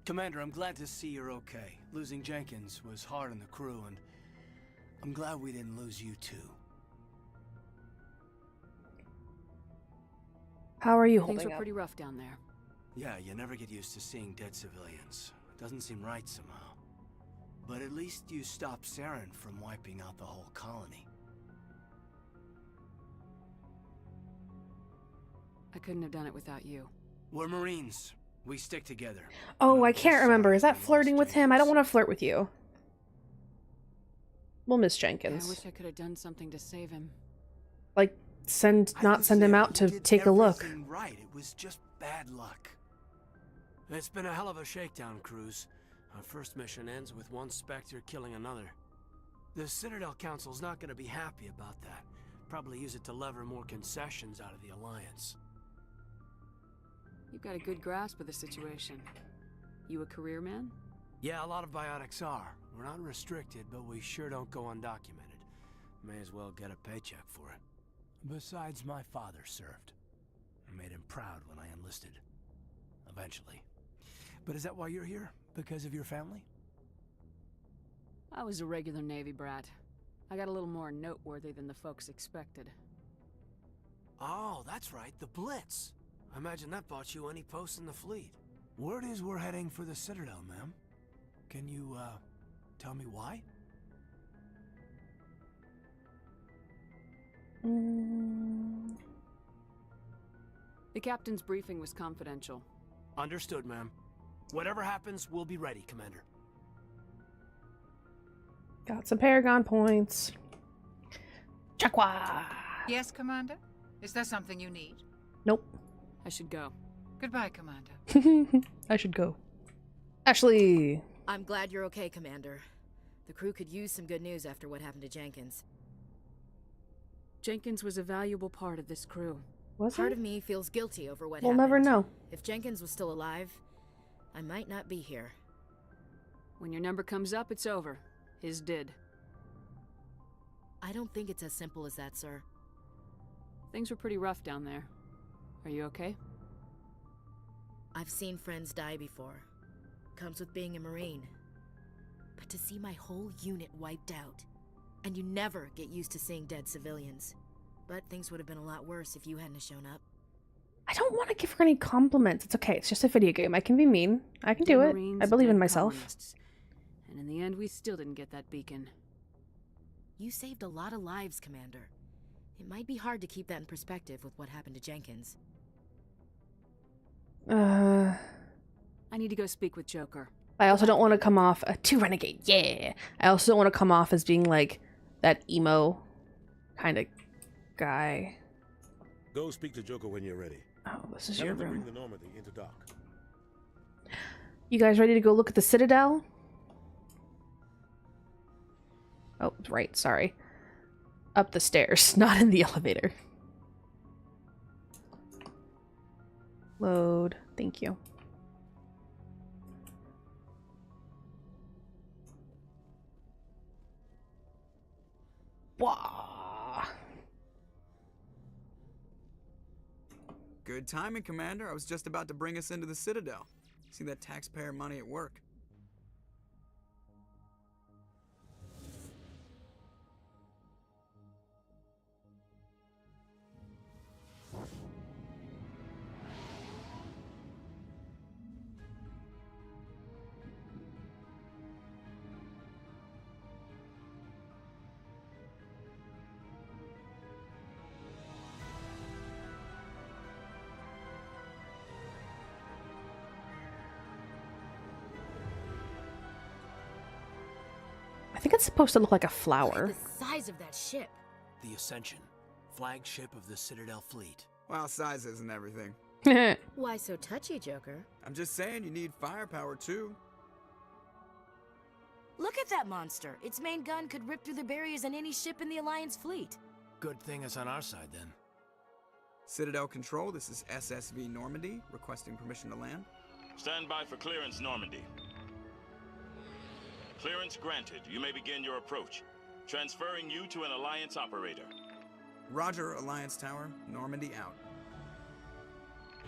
Commander, I'm glad to see you're okay. Losing Jenkins was hard on the crew, and I'm glad we didn't lose you too. How are you Things holding were up? pretty rough down there. Yeah, you never get used to seeing dead civilians. It doesn't seem right somehow. But at least you stopped Saren from wiping out the whole colony. I couldn't have done it without you. We're Marines. We stick together. Oh, I can't remember. Is that flirting with him? I don't want to flirt with you. We'll miss Yeah, Jenkins. I wish I could have done something to save him. Like, not send him out to take a look. Right, it was just bad luck. It's been a hell of a shakedown cruise. Our first mission ends with one Spectre killing another. The Citadel Council's not going to be happy about that. Probably use it to lever more concessions out of the Alliance. You've got a good grasp of the situation. You a career man? Yeah, a lot of biotics are. We're not restricted, but we sure don't go undocumented. May as well get a paycheck for it. Besides, my father served. I made him proud when I enlisted. Eventually. But is that why you're here? Because of your family? I was a regular Navy brat. I got a little more noteworthy than the folks expected. Oh, that's right, the Blitz. I imagine that bought you any post in the fleet. Word is we're heading for the Citadel, ma'am. Can you, tell me why? The captain's briefing was confidential. Understood, ma'am. Whatever happens, we'll be ready, Commander. Got some Paragon points. Chakwa! Yes, Commander? Is there something you need? Nope. I should go. Goodbye, Commander. I should go. Ashley! I'm glad you're okay, Commander. The crew could use some good news after what happened to Jenkins. Jenkins was a valuable part of this crew. Was Part he? of me feels guilty over what We'll happened. never know. If Jenkins was still alive, I might not be here. When your number comes up, it's over. His did. I don't think it's as simple as that, sir. Things were pretty rough down there. Are you okay? I've seen friends die before. Comes with being a Marine. But to see my whole unit wiped out, and you never get used to seeing dead civilians. But things would have been a lot worse if you hadn't shown up. I don't want to give her any compliments. It's okay. It's just a video game. I can be mean. I can do Dead it. Marines, I believe in dead myself. colonists. And in the end, we still didn't get that beacon. You saved a lot of lives, Commander. It might be hard to keep that in perspective with what happened to Jenkins. I need to go speak with Joker. I also don't want to come off too renegade. Yeah. I also don't want to come off as being like that emo kind of guy. Go speak to Joker when you're ready. Oh, this is Tell your him to room. bring the Normandy into dock. You guys ready to go look at the Citadel? Oh, right. Sorry. Up the stairs, not in the elevator. Load. Thank you. Wah. Good timing, Commander. I was just about to bring us into the Citadel. See that taxpayer money at work. I think it's supposed to look like a flower. The size of that ship. The Ascension, flagship of the Citadel fleet. Well, size isn't everything. Why so touchy, Joker? I'm just saying you need firepower too. Look at that monster. Its main gun could rip through the barriers in any ship in the Alliance fleet. Good thing it's on our side then. Citadel Control, this is SSV Normandy, requesting permission to land. Stand by for clearance, Normandy. Clearance granted. You may begin your approach. Transferring you to an Alliance operator. Roger, Alliance Tower. Normandy out.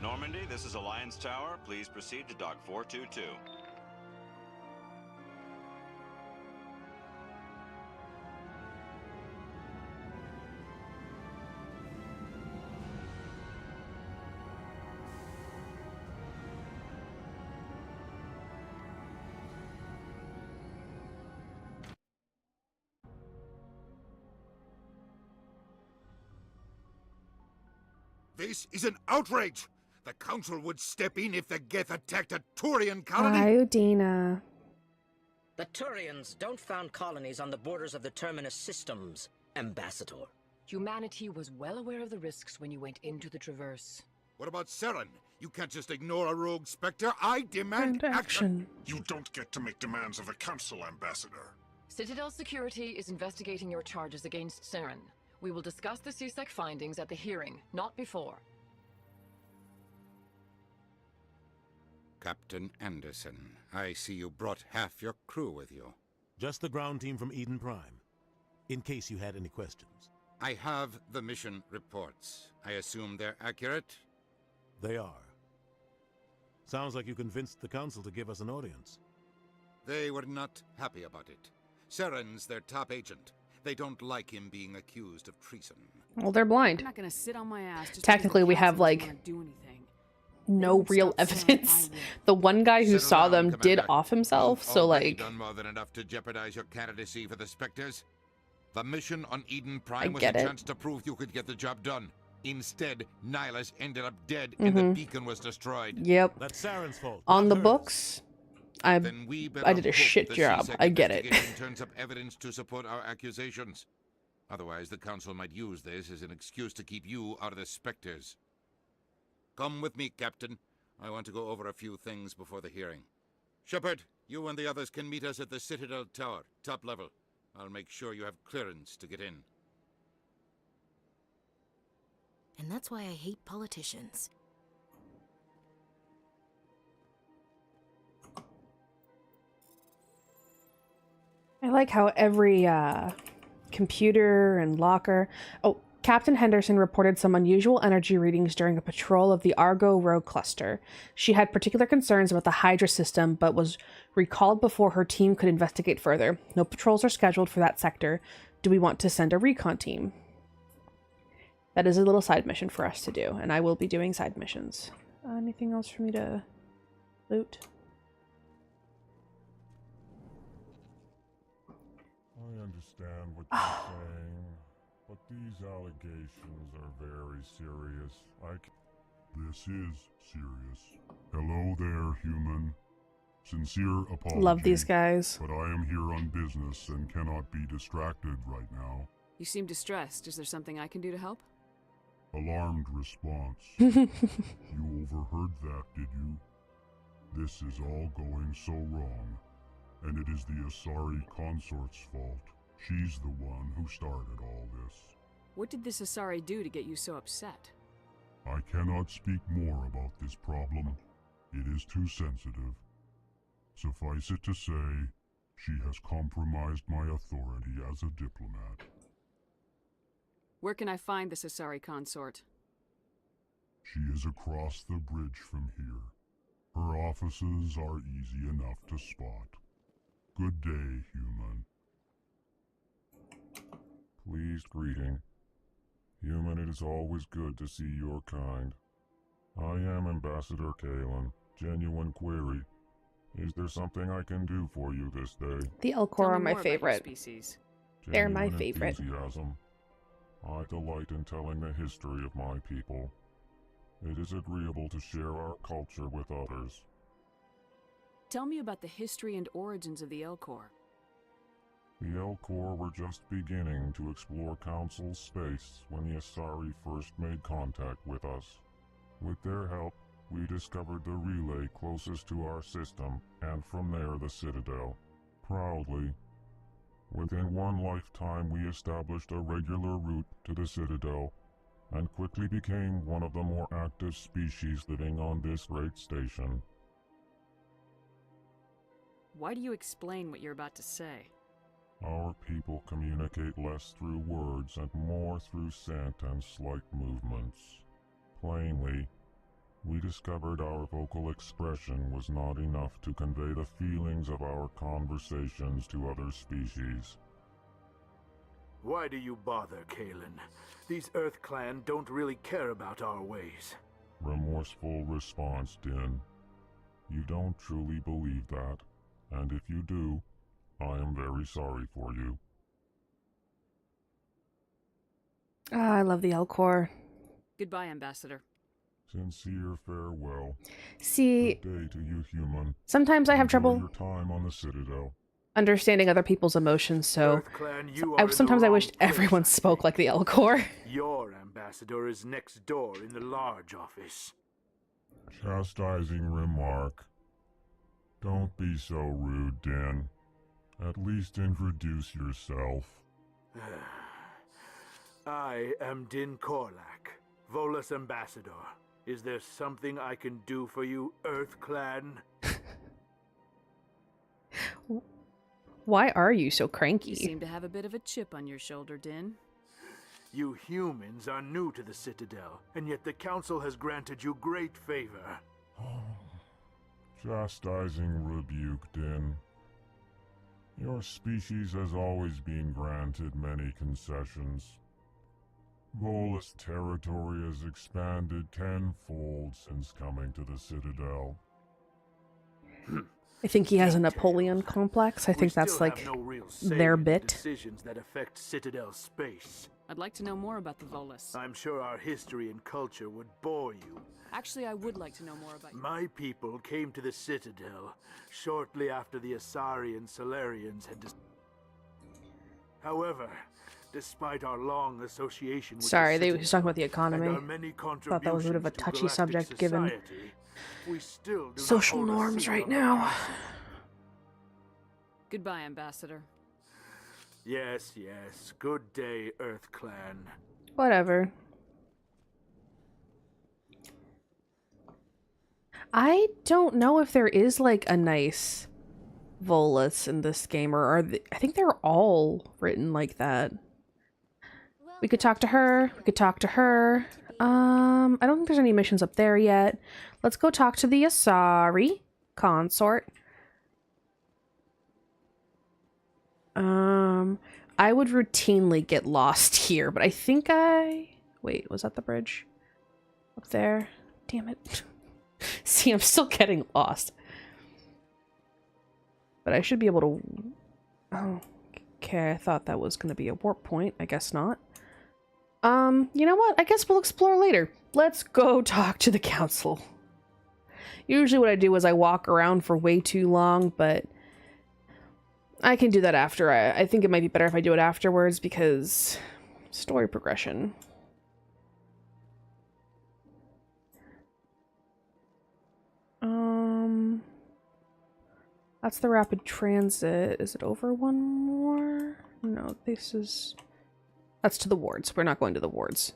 Normandy, this is Alliance Tower. Please proceed to Dock 422. This is an outrage! The Council would step in if the Geth attacked a Turian colony! Iodina. The Turians don't found colonies on the borders of the Terminus systems, Ambassador. Humanity was well aware of the risks when you went into the Traverse. What about Seren? You can't just ignore a rogue Spectre. I demand action! You don't get to make demands of the Council, Ambassador. Citadel Security is investigating your charges against Saren. We will discuss the CSEC findings at the hearing, not before. Captain Anderson, I see you brought half your crew with you. Just the ground team from Eden Prime, in case you had any questions. I have the mission reports. I assume they're accurate? They are. Sounds like you convinced the Council to give us an audience. They were not happy about it. Seren's their top agent. They don't like him being accused of treason. Well, they're blind. I'm not gonna sit on my ass just Technically, we have like no real evidence. The one guy who saw them did off himself, so like. Done more than enough to jeopardize your candidacy for the Spectres. The mission on Eden I Prime was a get it. chance to prove you could get the job done. Instead, Nihilus ended up dead and the beacon was destroyed. Yep. That's Saren's fault. On the books, I did a shit job. I get it. Turns up evidence to support our accusations. Otherwise, the Council might use this as an excuse to keep you out of the Spectres. Come with me, Captain. I want to go over a few things before the hearing. Shepherd, you and the others can meet us at the Citadel Tower, top level. I'll make sure you have clearance to get in. And that's why I hate politicians. I like how every computer and locker. Oh, Captain Henderson reported some unusual energy readings during a patrol of the Argo Rogue cluster. She had particular concerns about the Hydra system, but was recalled before her team could investigate further. No patrols are scheduled for that sector. Do we want to send a recon team? That is a little side mission for us to do, and I will be doing side missions. Anything else for me to loot? I understand what you're saying, but these allegations are very serious. This is serious. Hello there, human. Sincere apology. Love these guys. But I am here on business and cannot be distracted right now. You seem distressed. Is there something I can do to help? Alarmed response. You overheard that, did you? This is all going so wrong. And it is the Asari consort's fault. She's the one who started all this. What did this Asari do to get you so upset? I cannot speak more about this problem. It is too sensitive. Suffice it to say, she has compromised my authority as a diplomat. Where can I find this Asari consort? She is across the bridge from here. Her offices are easy enough to spot. Good day, human. Pleased greeting. Human, it is always good to see your kind. I am Ambassador Kalen. Genuine query. Is there something I can do for you this day? The Elcor are my favorite. They're my Genuine favorite. enthusiasm. I delight in telling the history of my people. It is agreeable to share our culture with others. Tell me about the history and origins of the Elcor. The Elcor were just beginning to explore Council's space when the Asari first made contact with us. With their help, we discovered the relay closest to our system, and from there the Citadel. Proudly, within one lifetime we established a regular route to the Citadel, and quickly became one of the more active species living on this great station. Why do you explain what you're about to say? Our people communicate less through words and more through scent and slight movements. Plainly, we discovered our vocal expression was not enough to convey the feelings of our conversations to other species. Why do you bother, Kalen? These Earth Clan don't really care about our ways. Remorseful response, Din. You don't truly believe that, and if you do, I am very sorry for you. Ah, I love the Elcor. Goodbye, Ambassador. Sincere farewell. See, Good day to you, human. sometimes I have Enjoy trouble your time on the Citadel. understanding other people's emotions, so sometimes I wish everyone spoke like the Elcor. Your ambassador is next door in the large office. Chastising remark. Don't be so rude, Din. At least introduce yourself. I am Din Korlak, Volus ambassador. Is there something I can do for you, Earth Clan? Why are you so cranky? You seem to have a bit of a chip on your shoulder, Din. You humans are new to the Citadel, and yet the Council has granted you great favor. Chastising rebuke, Din. Your species has always been granted many concessions. Volus territory has expanded tenfold since coming to the Citadel. I think he has a Napoleon complex. I think that's like their bit. Decisions that affect Citadel space. I'd like to know more about the Volus. I'm sure our history and culture would bore you. Actually, I would like to know more about you. My people came to the Citadel shortly after the Asari and Solarians had However, despite our long association with Sorry, the they Citadel was talking about the economy. and our many Thought that was a bit of a contributions to touchy galactic subject given society, we still do not social hold a norms seat right on the now. council. Goodbye, Ambassador. Yes, yes. Good day, Earth Clan. Whatever. I don't know if there is like a nice Volus in this game, or are they, I think they're all written like that. We could talk to her. We could talk to her. I don't think there's any missions up there yet. Let's go talk to the Asari consort. I would routinely get lost here, but I think wait, was that the bridge? Up there? Damn it. See, I'm still getting lost. But I should be able to... Oh, okay, I thought that was going to be a warp point. I guess not. You know what? I guess we'll explore later. Let's go talk to the council. Usually what I do is I walk around for way too long, but I can do that after. I think it might be better if I do it afterwards because story progression. That's the rapid transit. Is it over one more? No, this is... That's to the wards. We're not going to the wards.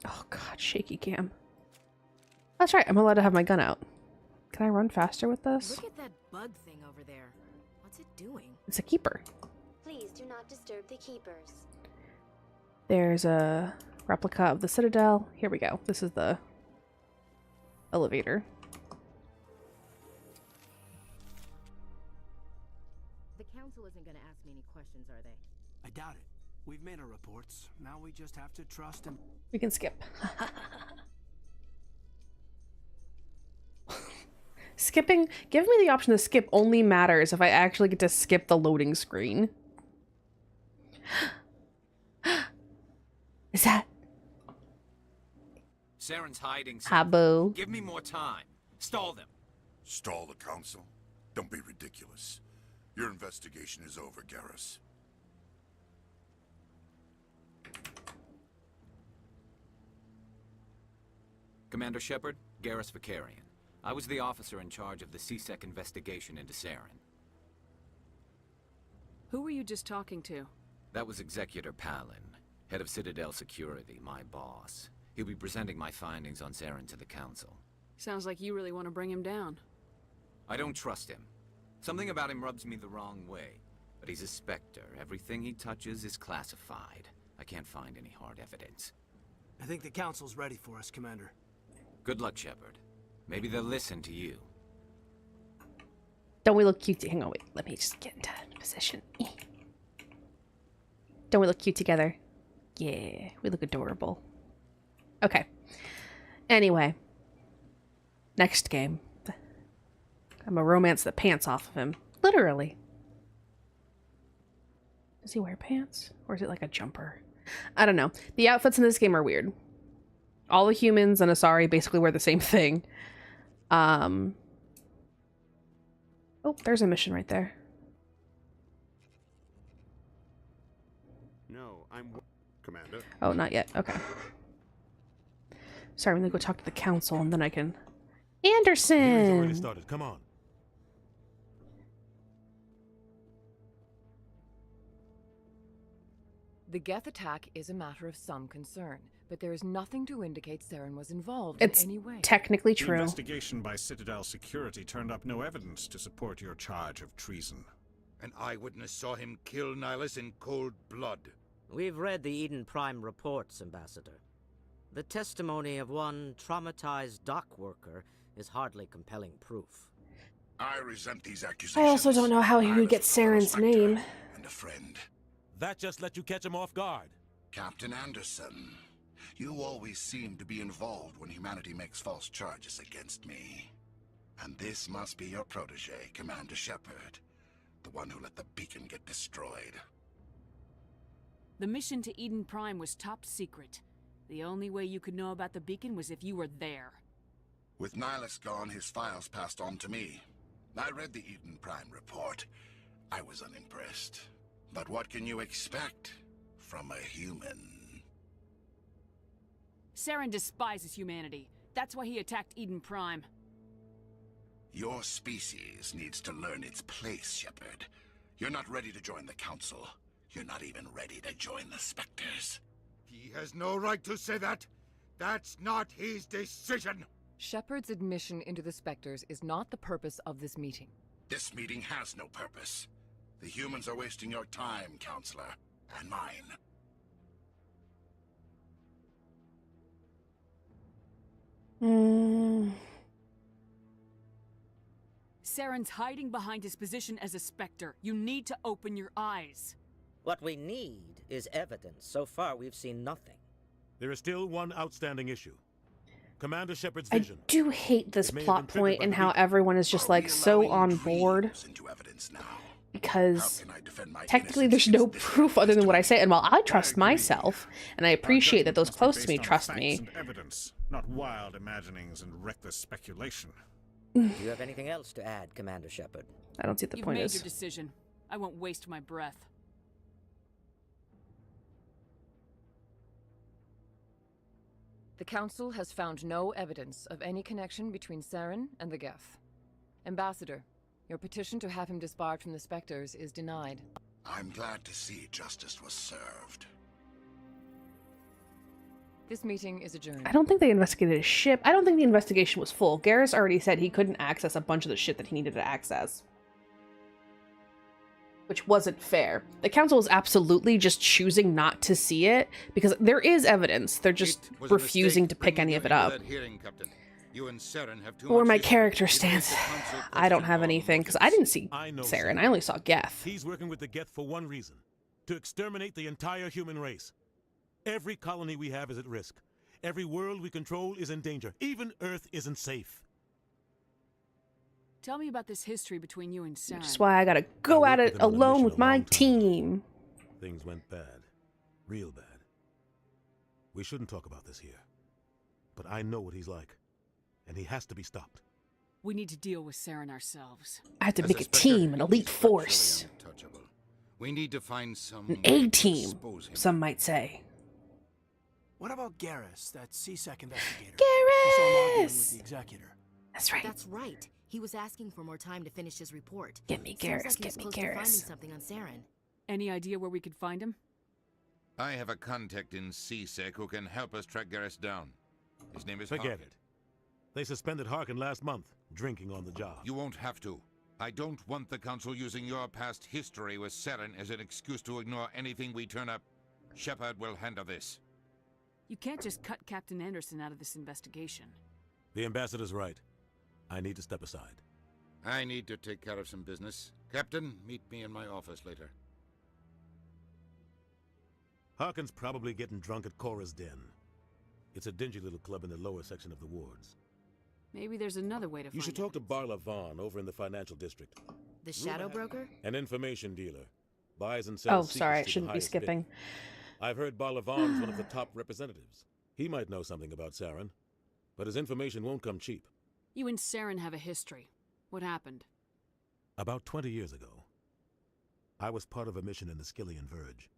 Oh god, shaky cam. That's right, I'm allowed to have my gun out. Can I run faster with this? Look at that bug thing over there. What's it doing? It's a keeper. Please do not disturb the keepers. There's a Replica of the Citadel. Here we go. This is the elevator. The council isn't going to ask me any questions, are they? I doubt it. We've made our reports. Now we just have to trust and... We can skip. Skipping, giving me the option to skip only matters if I actually get to skip the loading screen. Is that Saren's hiding Habu? Give me more time. Stall them. Stall the council? Don't be ridiculous. Your investigation is over, Garrus. Commander Shepherd, Garrus Vicarian. I was the officer in charge of the CSEC investigation into Saren. Who were you just talking to? That was Executor Palin, head of Citadel Security, my boss. He'll be presenting my findings on Saren to the council. Sounds like you really want to bring him down. I don't trust him. Something about him rubs me the wrong way. But he's a Spectre. Everything he touches is classified. I can't find any hard evidence. I think the council's ready for us, Commander. Good luck, Shepherd. Maybe they'll listen to you. Don't we look cute? Hang on, wait. Let me just get into position. Don't we look cute together? Yeah, we look adorable. Okay. Anyway. Next game. I'm gonna romance the pants off of him. Literally. Does he wear pants? Or is it like a jumper? I don't know. The outfits in this game are weird. All the humans and Asari basically wear the same thing. Oh, there's a mission right there. No, I'm... Commander. Oh, not yet. Okay. Sorry, I'm gonna go talk to the council and then I can... Hearing's already Anderson! started. Come on. The Geth attack is a matter of some concern, but there is nothing to indicate Saren was involved It's in any way. technically The true. investigation by Citadel Security turned up no evidence to support your charge of treason. An eyewitness saw him kill Nihilus in cold blood. We've read the Eden Prime reports, Ambassador. The testimony of one traumatized dock worker is hardly compelling proof. I resent these I accusations. also don't know how he would get Saren's name. And a friend. That just let you catch him off guard. Captain Anderson, you always seem to be involved when humanity makes false charges against me. And this must be your protege, Commander Shepherd. The one who let the beacon get destroyed. The mission to Eden Prime was top secret. The only way you could know about the beacon was if you were there. With Nihilus gone, his files passed on to me. I read the Eden Prime report. I was unimpressed. But what can you expect from a human? Saren despises humanity. That's why he attacked Eden Prime. Your species needs to learn its place, Shepherd. You're not ready to join the Council. You're not even ready to join the Spectres. He has no right to say that. That's not his decision. Shepherd's admission into the Spectres is not the purpose of this meeting. This meeting has no purpose. The humans are wasting your time, Counselor, and mine. Saren's hiding behind his position as a Spectre. You need to open your eyes. What we need is evidence. So far, we've seen nothing. There is still one outstanding issue. Commander Shepard's I vision. do hate this It may have plot been triggered point by and the how beacon. everyone is just like so on board. Because technically there's no proof other than what I say, and while I trust myself, and I appreciate that those close to me trust Facts me, and evidence, not wild imaginings and reckless speculation. Do you have anything else to add, Commander Shepard? I don't see what the You've point made is. your decision. I won't waste my breath. The Council has found no evidence of any connection between Saren and the Geth. Ambassador, your petition to have him disbarred from the Spectres is denied. I'm glad to see justice was served. This meeting is adjourned. I don't think they investigated his ship. I don't think the investigation was full. Garrus already said he couldn't access a bunch of the shit that he needed to access. which wasn't fair. The council is absolutely just choosing not to see it because there is evidence. They're just refusing to pick any of it up. Where my character stands, I don't have anything because I didn't see Saren. I only saw Geth. He's working with the Geth for one reason: to exterminate the entire human race. Every colony we have is at risk. Every world we control is in danger. Even Earth isn't safe. Tell me about this history between you and Saren. That's why I gotta go at it alone with my team. Things went bad. Real bad. We shouldn't talk about this here. But I know what he's like. And he has to be stopped. We need to deal with Saren ourselves. I have to make a team, an elite force. We need to find some An A-team, some might say. What about Garrus, that CSEC investigator? Garrus! With the executor. That's right. That's right. He was asking for more time to finish his report. Get me Garrus, get me Garrus. Finding Garrus. something on Saren. Any idea where we could find him? I have a contact in CSEC who can help us track Garrus down. His name is Forget Harkin. it. They suspended Harkin last month, drinking on the job. You won't have to. I don't want the Council using your past history with Saren as an excuse to ignore anything we turn up. Shepherd will handle this. You can't just cut Captain Anderson out of this investigation. The ambassador's right. I need to step aside. I need to take care of some business. Captain, meet me in my office later. Harkin's probably getting drunk at Cora's Den. It's a dingy little club in the lower section of the wards. Maybe there's another way to find You should talk to Barla Vaughn over in the financial district. The shadow broker? An information dealer. Buys and sells Oh, sorry, I secrets to the shouldn't be highest skipping. bidder. I've heard Barla Vaughn's one of the top representatives. He might know something about Saren, but his information won't come cheap. You and Saren have a history. What happened? About 20 years ago, I was part of a mission in the Skillian Verge.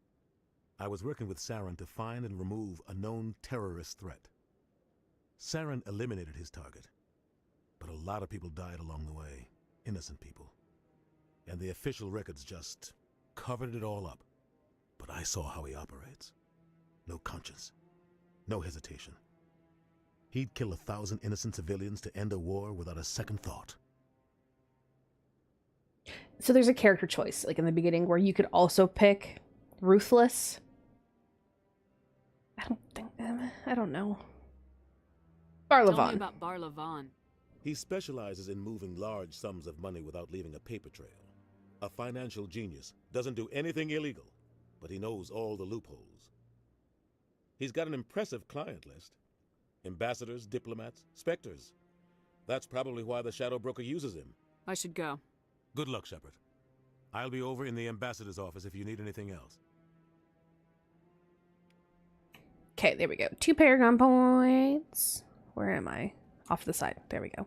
I was working with Saren to find and remove a known terrorist threat. Saren eliminated his target, but a lot of people died along the way, innocent people. And the official records just covered it all up. But I saw how he operates. No conscience, no hesitation. He'd kill 1,000 innocent civilians to end a war without a second thought. So there's a character choice, like in the beginning, where you could also pick Ruthless. I don't know. Barla Tell me Vaughn. about Barla Vaughn. He specializes in moving large sums of money without leaving a paper trail. A financial genius, doesn't do anything illegal, but he knows all the loopholes. He's got an impressive client list. Ambassadors, diplomats, specters. That's probably why the shadow broker uses him. I should go. Good luck, Shepherd. I'll be over in the ambassador's office if you need anything else. Okay, there we go. 2 Paragon points. Where am I? Off to the side. There we go.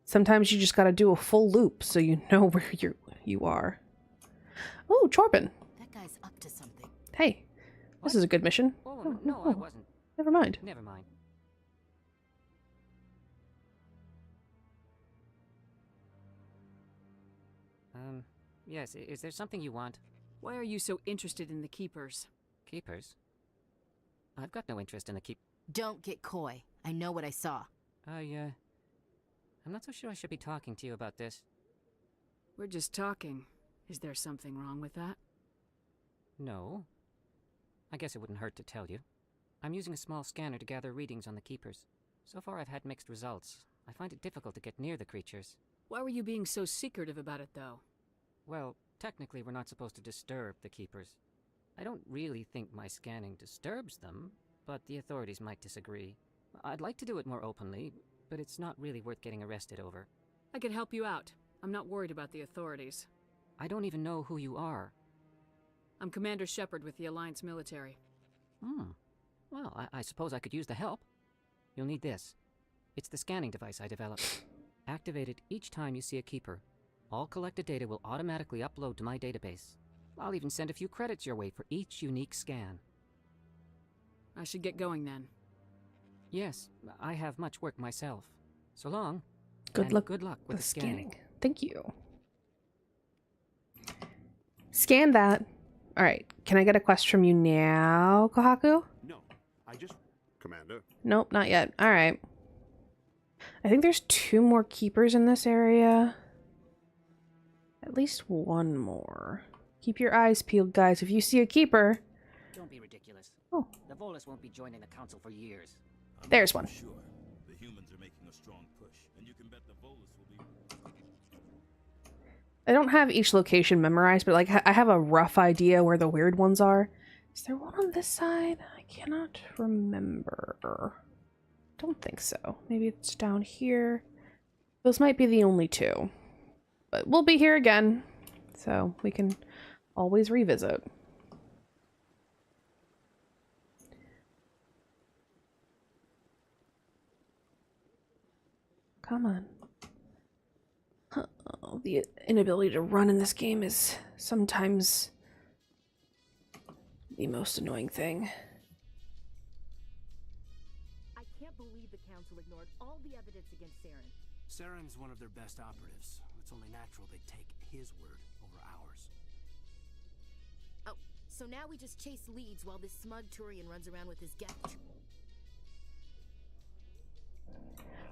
Sometimes you just gotta do a full loop so you know where you are. Oh, Chorben. That guy's up to something. Hey, this is a good mission. Oh, no, I wasn't. Never mind. Never mind. Yes, is there something you want? Why are you so interested in the Keepers? Keepers? I've got no interest in the Don't get coy. I know what I saw. I'm not so sure I should be talking to you about this. We're just talking. Is there something wrong with that? No. I guess it wouldn't hurt to tell you. I'm using a small scanner to gather readings on the Keepers. So far I've had mixed results. I find it difficult to get near the creatures. Why were you being so secretive about it, though? Well, technically we're not supposed to disturb the Keepers. I don't really think my scanning disturbs them, but the authorities might disagree. I'd like to do it more openly, but it's not really worth getting arrested over. I could help you out. I'm not worried about the authorities. I don't even know who you are. I'm Commander Shepherd with the Alliance military. Well, I suppose I could use the help. You'll need this. It's the scanning device I developed. Activate it each time you see a Keeper. All collected data will automatically upload to my database. I'll even send a few credits your way for each unique scan. I should get going then. Yes, I have much work myself. So long. Good luck with the scanning. Thank you. Scan that. All right. Can I get a quest from you now, Kohaku? No, I just... Commander? Nope, not yet. All right. I think there's 2 more Keepers in this area. At least 1 more. Keep your eyes peeled, guys. If you see a keeper... Don't be ridiculous. Oh. The Volus won't be joining the council for years. There's one. Sure. The humans are making a strong push, and you can bet the Volus will be... I don't have each location memorized, but like I have a rough idea where the weird ones are. Is there one on this side? I cannot remember. Don't think so. Maybe it's down here. Those might be the only two. But we'll be here again, so we can always revisit. Come on. Oh, the inability to run in this game is sometimes the most annoying thing. I can't believe the council ignored all the evidence against Saren. Saren's one of their best operatives. It's only natural they take his word over ours. Oh, so now we just chase leads while this smug Turian runs around with his geth.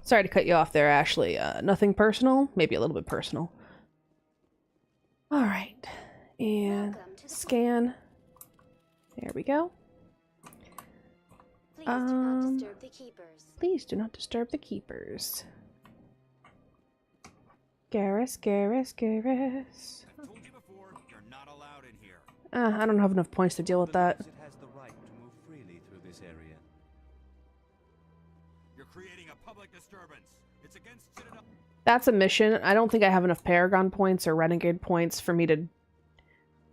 Sorry to cut you off there, Ashley. Nothing personal, maybe a little bit personal. All right, and scan. There we go. Please do not disturb the keepers. Please do not disturb the keepers. Garrus, Garrus, Garrus. I've told you before, you're not allowed in here. I don't have enough points to deal with that. It has the right to move freely through this area. You're creating a public disturbance. It's against Citadel. That's a mission. I don't think I have enough Paragon points or Renegade points for me to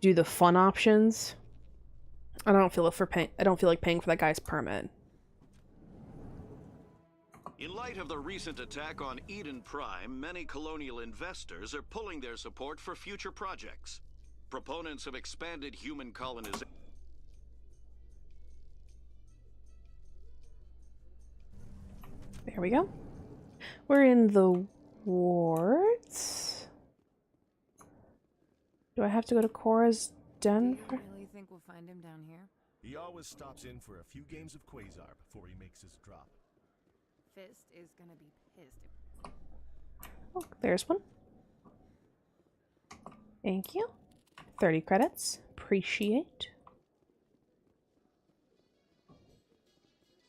do the fun options. I don't feel like paying for that guy's permit. In light of the recent attack on Eden Prime, many colonial investors are pulling their support for future projects. Proponents of expanded human colonization. There we go. We're in the wards. Do I have to go to Cora's den? Do you really think we'll find him down here? He always stops in for a few games of Quasar before he makes his drop. Fist is gonna be pissed. Oh, there's one. Thank you. 30 credits. Appreciate.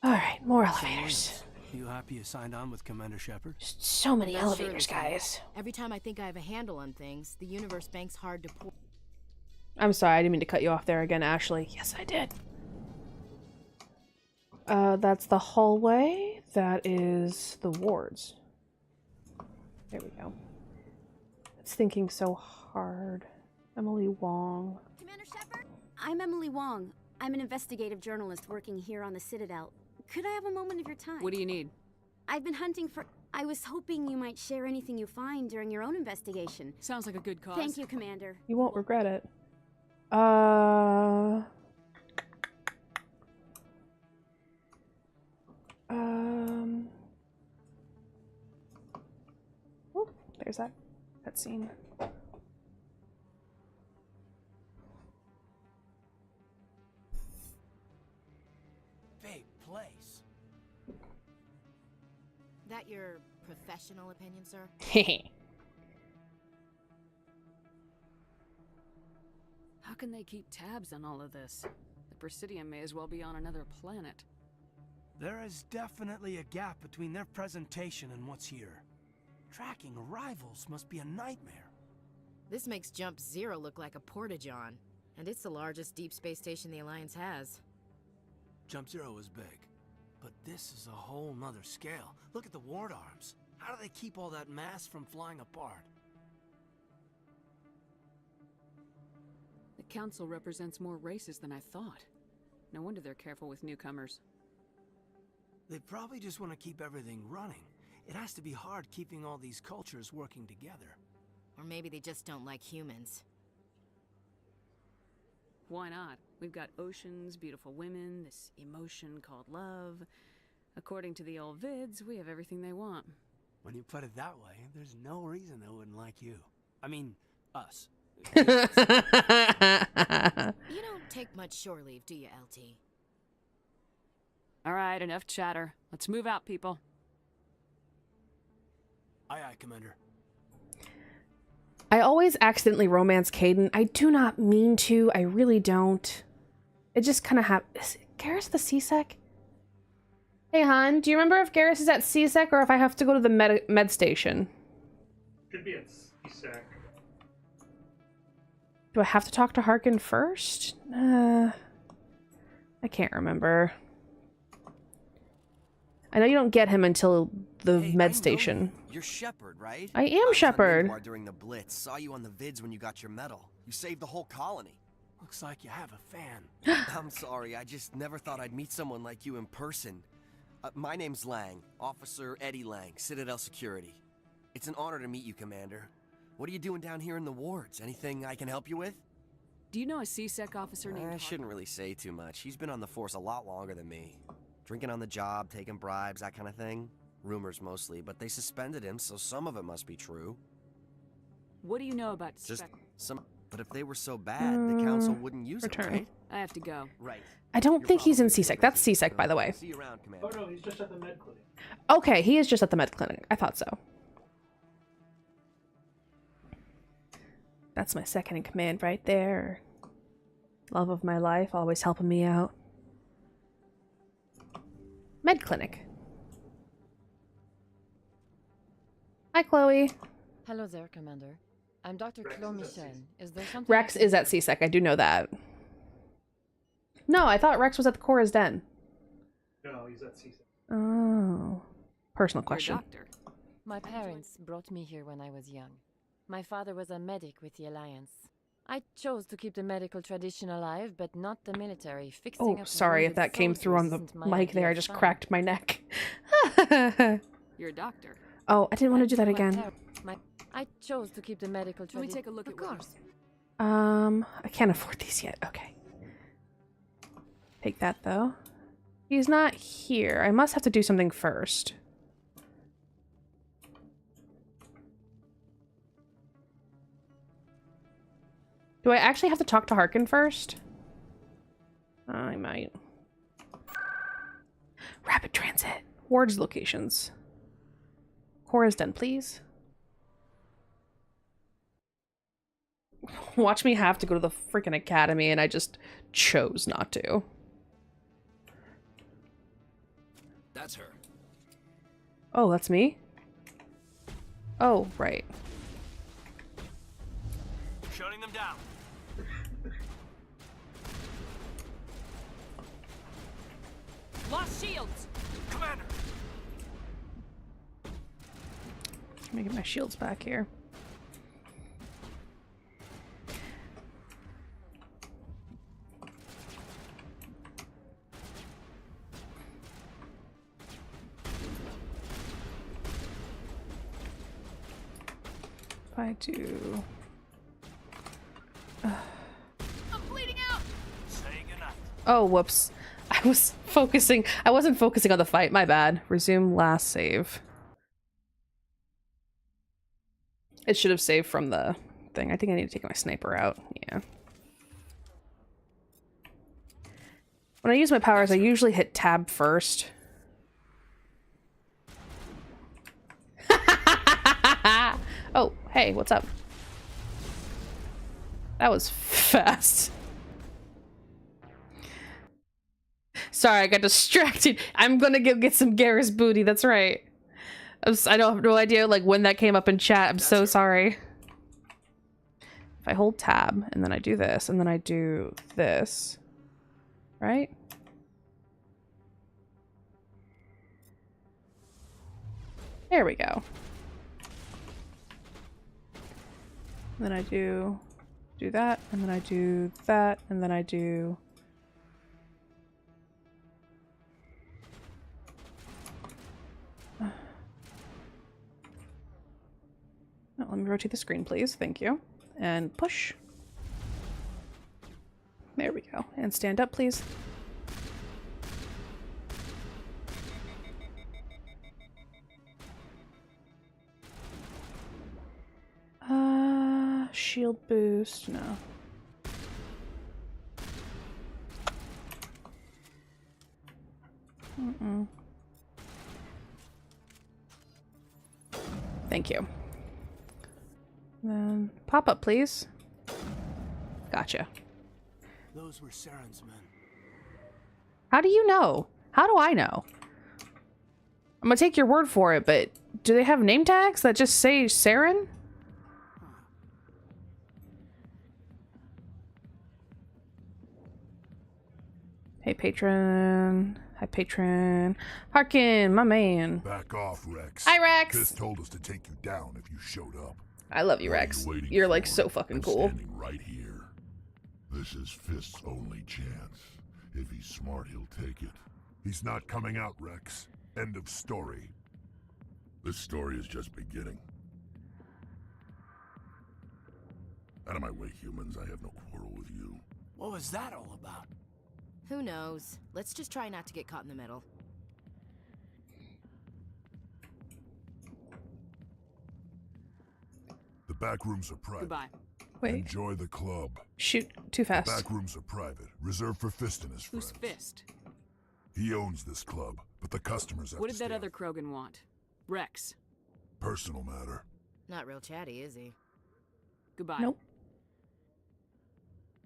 Alright, more elevators. You happy you signed on with Commander Shepherd? So many elevators, guys. Every time I think I have a handle on things, the universe banks hard to pour. I'm sorry, I didn't mean to cut you off there again, Ashley. Yes, I did. That's the hallway. That is the wards. There we go. It's thinking so hard. Emily Wong. Commander Shepherd? I'm Emily Wong. I'm an investigative journalist working here on the Citadel. Could I have a moment of your time? What do you need? I've been hunting for... I was hoping you might share anything you find during your own investigation. Sounds like a good cause. Thank you, Commander. You won't regret it. Oh, there's that scene. Big place. That your professional opinion, sir? How can they keep tabs on all of this? The Presidium may as well be on another planet. There is definitely a gap between their presentation and what's here. Tracking rivals must be a nightmare. This makes Jump Zero look like a porta-john, and it's the largest deep space station the Alliance has. Jump Zero is big, but this is a whole nother scale. Look at the ward arms. How do they keep all that mass from flying apart? The Council represents more races than I thought. No wonder they're careful with newcomers. They probably just want to keep everything running. It has to be hard keeping all these cultures working together. Or maybe they just don't like humans. Why not? We've got oceans, beautiful women, this emotion called love. According to the old vids, we have everything they want. When you put it that way, there's no reason they wouldn't like you. I mean, us. You don't take much shore leave, do you, LT? Alright, enough chatter. Let's move out, people. Aye, aye, Commander. I always accidentally romance Caden. I do not mean to. I really don't. It just kind of happens. Garrus the C-Sec? Hey, hon, do you remember if Garrus is at C-Sec or if I have to go to the med station? Should be at C-Sec. Do I have to talk to Harkin first? I can't remember. I know you don't get him until the med station. You're Shepherd, right? I am Shepherd. During the Blitz, saw you on the vids when you got your medal. You saved the whole colony. Looks like you have a fan. I'm sorry, I just never thought I'd meet someone like you in person. My name's Lang, Officer Eddie Lang, Citadel Security. It's an honor to meet you, Commander. What are you doing down here in the wards? Anything I can help you with? Do you know a C-Sec officer named I shouldn't really say too much. He's been on the force a lot longer than me. Drinking on the job, taking bribes, that kind of thing. Rumors mostly, but they suspended him, so some of it must be true. What do you know about Just some. But if they were so bad, the council wouldn't use return. them, right? I have to go. Right. I don't think he's in C-Sec. That's C-Sec, by the way. See you around, Commander. Oh no, he's just at the med clinic. Okay, he is just at the med clinic. I thought so. That's my second in command right there. Love of my life, always helping me out. Med clinic. Hi, Chloe. Hello there, Commander. I'm Dr. Claude Michel. Is there something... Rex is at C-Sec. I do know that. No, I thought Rex was at the Cora's Den. No, he's at C-Sec. Oh. Personal question. Doctor. My parents brought me here when I was young. My father was a medic with the Alliance. I chose to keep the medical tradition alive, but not the military. Fixing up Sorry if that came through on the mic there. I just cracked my neck. You're a doctor. Oh, I didn't want to do that again. I chose to keep the medical tradition. Let me take a look at course. I can't afford these yet. Okay. Take that, though. He's not here. I must have to do something first. Do I actually have to talk to Harkin first? I might. Rapid transit. Wards locations. Cora's Den, please. Watch me have to go to the freaking academy and I just chose not to. That's her. Oh, that's me? Oh, right. Shutting them down. Lost shields! Commander! Let me get my shields back here. If I do... I'm bleeding out! Say goodnight. Oh, whoops. I wasn't focusing on the fight, my bad. Resume last save. It should have saved from the thing. I think I need to take my sniper out. Yeah. When I use my powers, I usually hit tab first. Oh, hey, what's up? That was fast. Sorry, I got distracted. I'm gonna go get some Garrus booty. That's right. I don't have no idea like when that came up in chat. I'm so sorry. If I hold tab and then I do this and then I do this, right? There we go. And then I do that, and then I do that, and then I do... Oh, let me rotate the screen, please. Thank you. And push. There we go. And stand up, please. Shield boost, no. Thank you. Pop up, please. Gotcha. Those were Saren's men. How do you know? How do I know? I'm gonna take your word for it, but do they have name tags that just say Saren? Hey, patron. Hi, patron. Harkin, my man. Back off, Rex. Hi, Rex. Fist told us to take you down if you showed up. I love you, What are Rex. waiting You're like for? so fucking I'm cool. Standing right here. This is Fist's only chance. If he's smart, he'll take it. He's not coming out, Rex. End of story. This story is just beginning. Out of my way, humans. I have no quarrel with you. What was that all about? Who knows? Let's just try not to get caught in the middle. The back rooms are private. Goodbye. Wait. Enjoy the club. Shoot, too fast. The back rooms are private, reserved for Fist and his friends. Who's Fist? He owns this club, but the customers have What to did that stay. other Krogan want? Rex. Personal matter. Not real chatty, is he? Goodbye. Nope.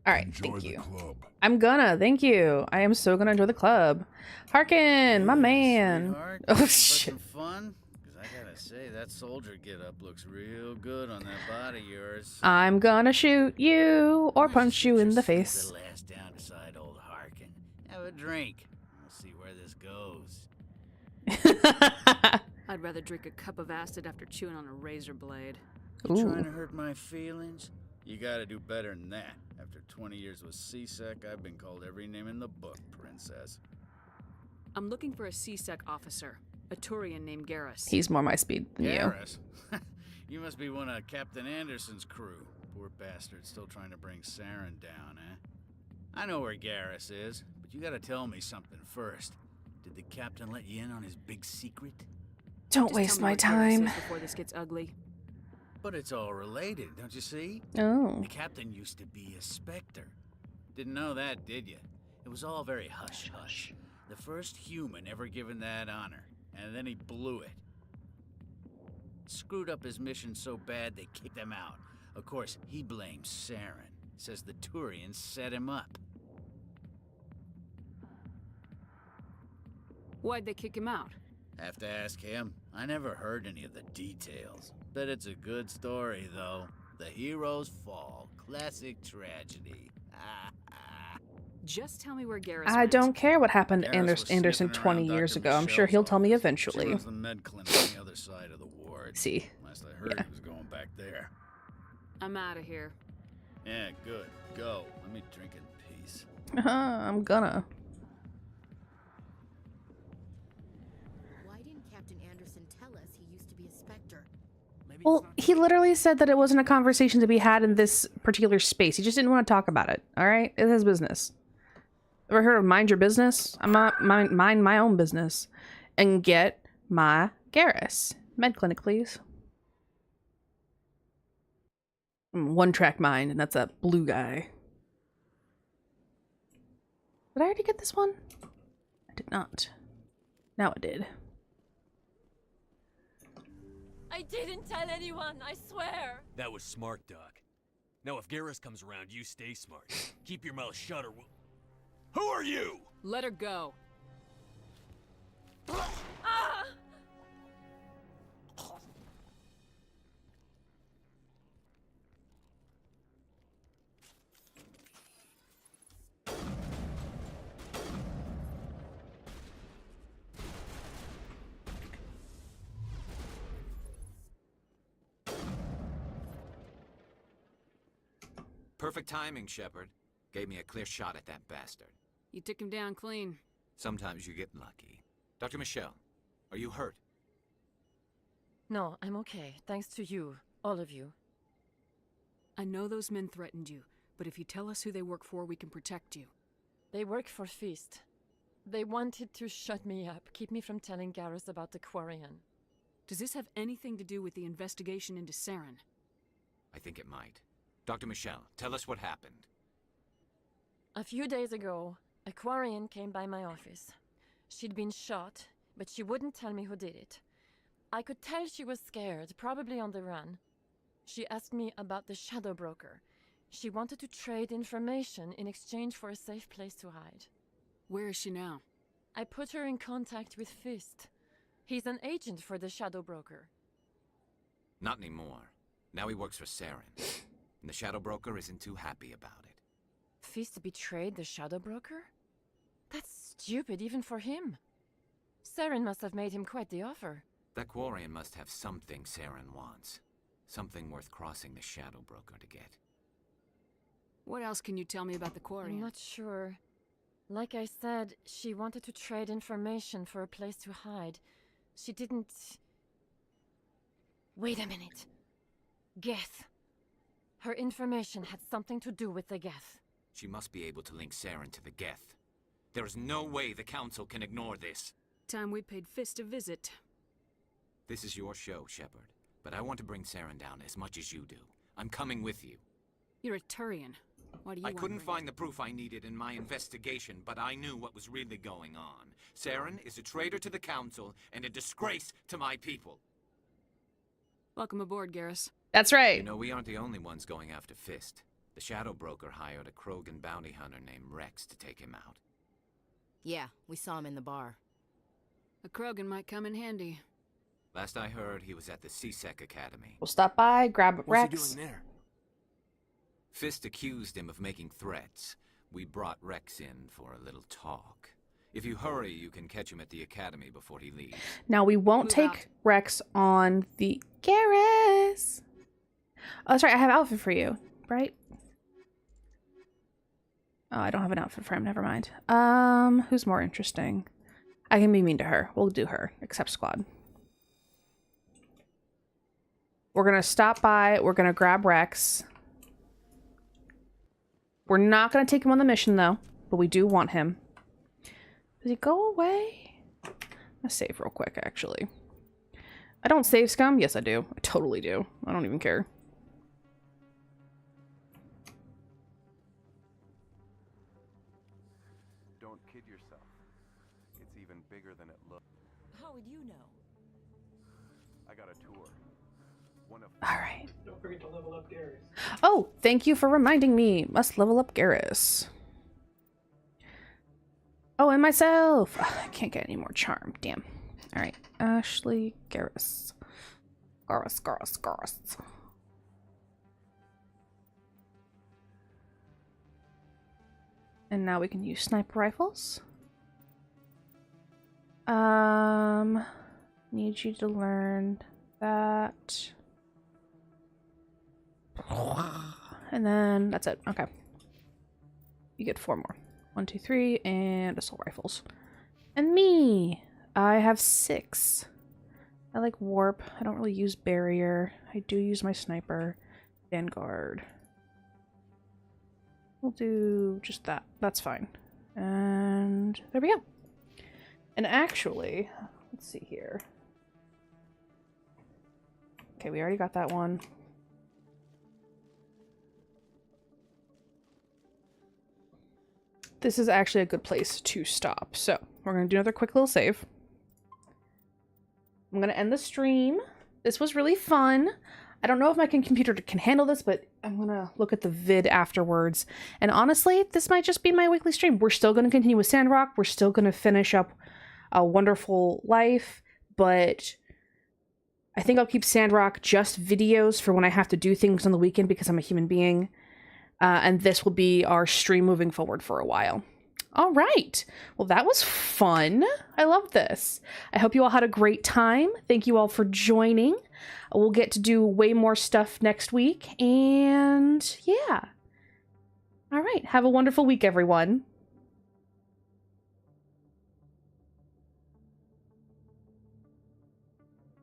All right, Enjoy thank the you. club. I'm gonna, thank you. I am so gonna enjoy the club. Harkin, my man. Sweetheart, Oh looking shit. fun? Because I gotta say, that soldier get-up looks real good on that body of yours. I'm gonna shoot you or punch you in the face. The last down beside old Harkin. Have a drink. We'll see where this goes. I'd rather drink a cup of acid after chewing on a razor blade. You trying to hurt my feelings? You gotta do better than that. After 20 years with CSEC, I've been called every name in the book, princess. I'm looking for a CSEC officer, a Turian named Garrus. He's more my speed than you. Garrus? You must be one of Captain Anderson's crew. Poor bastard still trying to bring Saren down, eh? I know where Garrus is, but you gotta tell me something first. Did the captain let you in on his big secret? Don't Just waste tell me my what Garrus time. is before this gets ugly. But it's all related, don't you see? Oh. The captain used to be a Spectre. Didn't know that, did you? It was all very hush-hush. The first human ever given that honor, and then he blew it. Screwed up his mission so bad they kicked him out. Of course, he blames Saren. Says the Turians set him up. Why'd they kick him out? Have to ask him. I never heard any of the details. Bet it's a good story, though. The hero's fall. Classic tragedy. Just tell me where Garrus I went. don't care what happened to Garrus was Anderson sniffing 20 around years Dr. ago. I'm sure Michelle's he'll tell me office. She eventually. runs the med clinic on the other side of the ward. See. Last I heard, he was going back there. I'm out of here. Yeah, good. Go. Let me drink in peace. I'm gonna. Why didn't Captain Anderson tell us he used to be a Spectre? Well, he literally said that it wasn't a conversation to be had in this particular space. He just didn't want to talk about it. All right? It's his business. Ever heard of mind your business? I'm not mind my own business. And get my Garrus. Med clinic, please. One track mind, and that's that blue guy. Did I already get this one? I did not. Now I did. I didn't tell anyone, I swear. That was smart, Doc. Now if Garrus comes around, you stay smart. Keep your mouth shut or we'll... Who are you? Let her go. Ah! Perfect timing, Shepherd. Gave me a clear shot at that bastard. You took him down clean. Sometimes you get lucky. Dr. Michelle, are you hurt? No, I'm okay. Thanks to you. All of you. I know those men threatened you, but if you tell us who they work for, we can protect you. They work for Feast. They wanted to shut me up, keep me from telling Garrus about the Quarian. Does this have anything to do with the investigation into Saren? I think it might. Dr. Michelle, tell us what happened. A few days ago, a Quarian came by my office. She'd been shot, but she wouldn't tell me who did it. I could tell she was scared, probably on the run. She asked me about the Shadow Broker. She wanted to trade information in exchange for a safe place to hide. Where is she now? I put her in contact with Fist. He's an agent for the Shadow Broker. Not anymore. Now he works for Saren. And the Shadow Broker isn't too happy about it. Fist betrayed the Shadow Broker? That's stupid even for him. Saren must have made him quite the offer. That Quarian must have something Saren wants. Something worth crossing the Shadow Broker to get. What else can you tell me about the Quarian? I'm not sure. Like I said, she wanted to trade information for a place to hide. She didn't... Wait a minute. Geth. Her information had something to do with the Geth. She must be able to link Saren to the Geth. There is no way the Council can ignore this. Time we paid Fist a visit. This is your show, Shepherd. But I want to bring Saren down as much as you do. I'm coming with you. You're a Turian. Why do you I want couldn't to find the proof I needed in my investigation, but I knew what was really going on. Saren is a traitor to the Council and a disgrace to my people. Welcome aboard, Garrus. That's right. You know, we aren't the only ones going after Fist. The Shadow Broker hired a Krogan bounty hunter named Rex to take him out. Yeah, we saw him in the bar. A Krogan might come in handy. Last I heard, he was at the C-Sec Academy. We'll stop by, grab Rex. What's he doing there? Fist accused him of making threats. We brought Rex in for a little talk. If you hurry, you can catch him at the academy before he leaves. Now, we won't take Rex on the Garrus. Oh, that's right. I have an outfit for you, right? Oh, I don't have an outfit for him. Never mind. Who's more interesting? I can be mean to her. We'll do her. Except squad. We're going to stop by. We're going to grab Rex. We're not going to take him on the mission, though. But we do want him. Does he go away? I'm going to save real quick, actually. I don't save scum. Yes, I do. I totally do. I don't even care. Don't kid yourself. It's even bigger than it looks. How would you know? I got a tour. All right. Don't forget to level up Garrus. Oh, thank you for reminding me. Must level up Garrus. Oh, and myself. Ugh, I can't get any more charm. Damn. All right. Ashley Garrus. Garrus. And now we can use sniper rifles. Need you to learn that. And then that's it. Okay. You get 4 more. 1, 2, 3, and assault rifles. And me! I have 6. I like warp. I don't really use barrier. I do use my sniper. Vanguard. We'll do just that. That's fine. And there we go. And actually, let's see here. Okay, we already got that one. This is actually a good place to stop. So we're going to do another quick little save. I'm going to end the stream. This was really fun. I don't know if my computer can handle this, but I'm going to look at the vid afterwards. And honestly, this might just be my weekly stream. We're still going to continue with Sandrock. We're still going to finish up A Wonderful Life, but I think I'll keep Sandrock just videos for when I have to do things on the weekend because I'm a human being. And this will be our stream moving forward for a while. All right. Well, that was fun. I love this. I hope you all had a great time. Thank you all for joining. We'll get to do way more stuff next week. And yeah. All right. Have a wonderful week, everyone.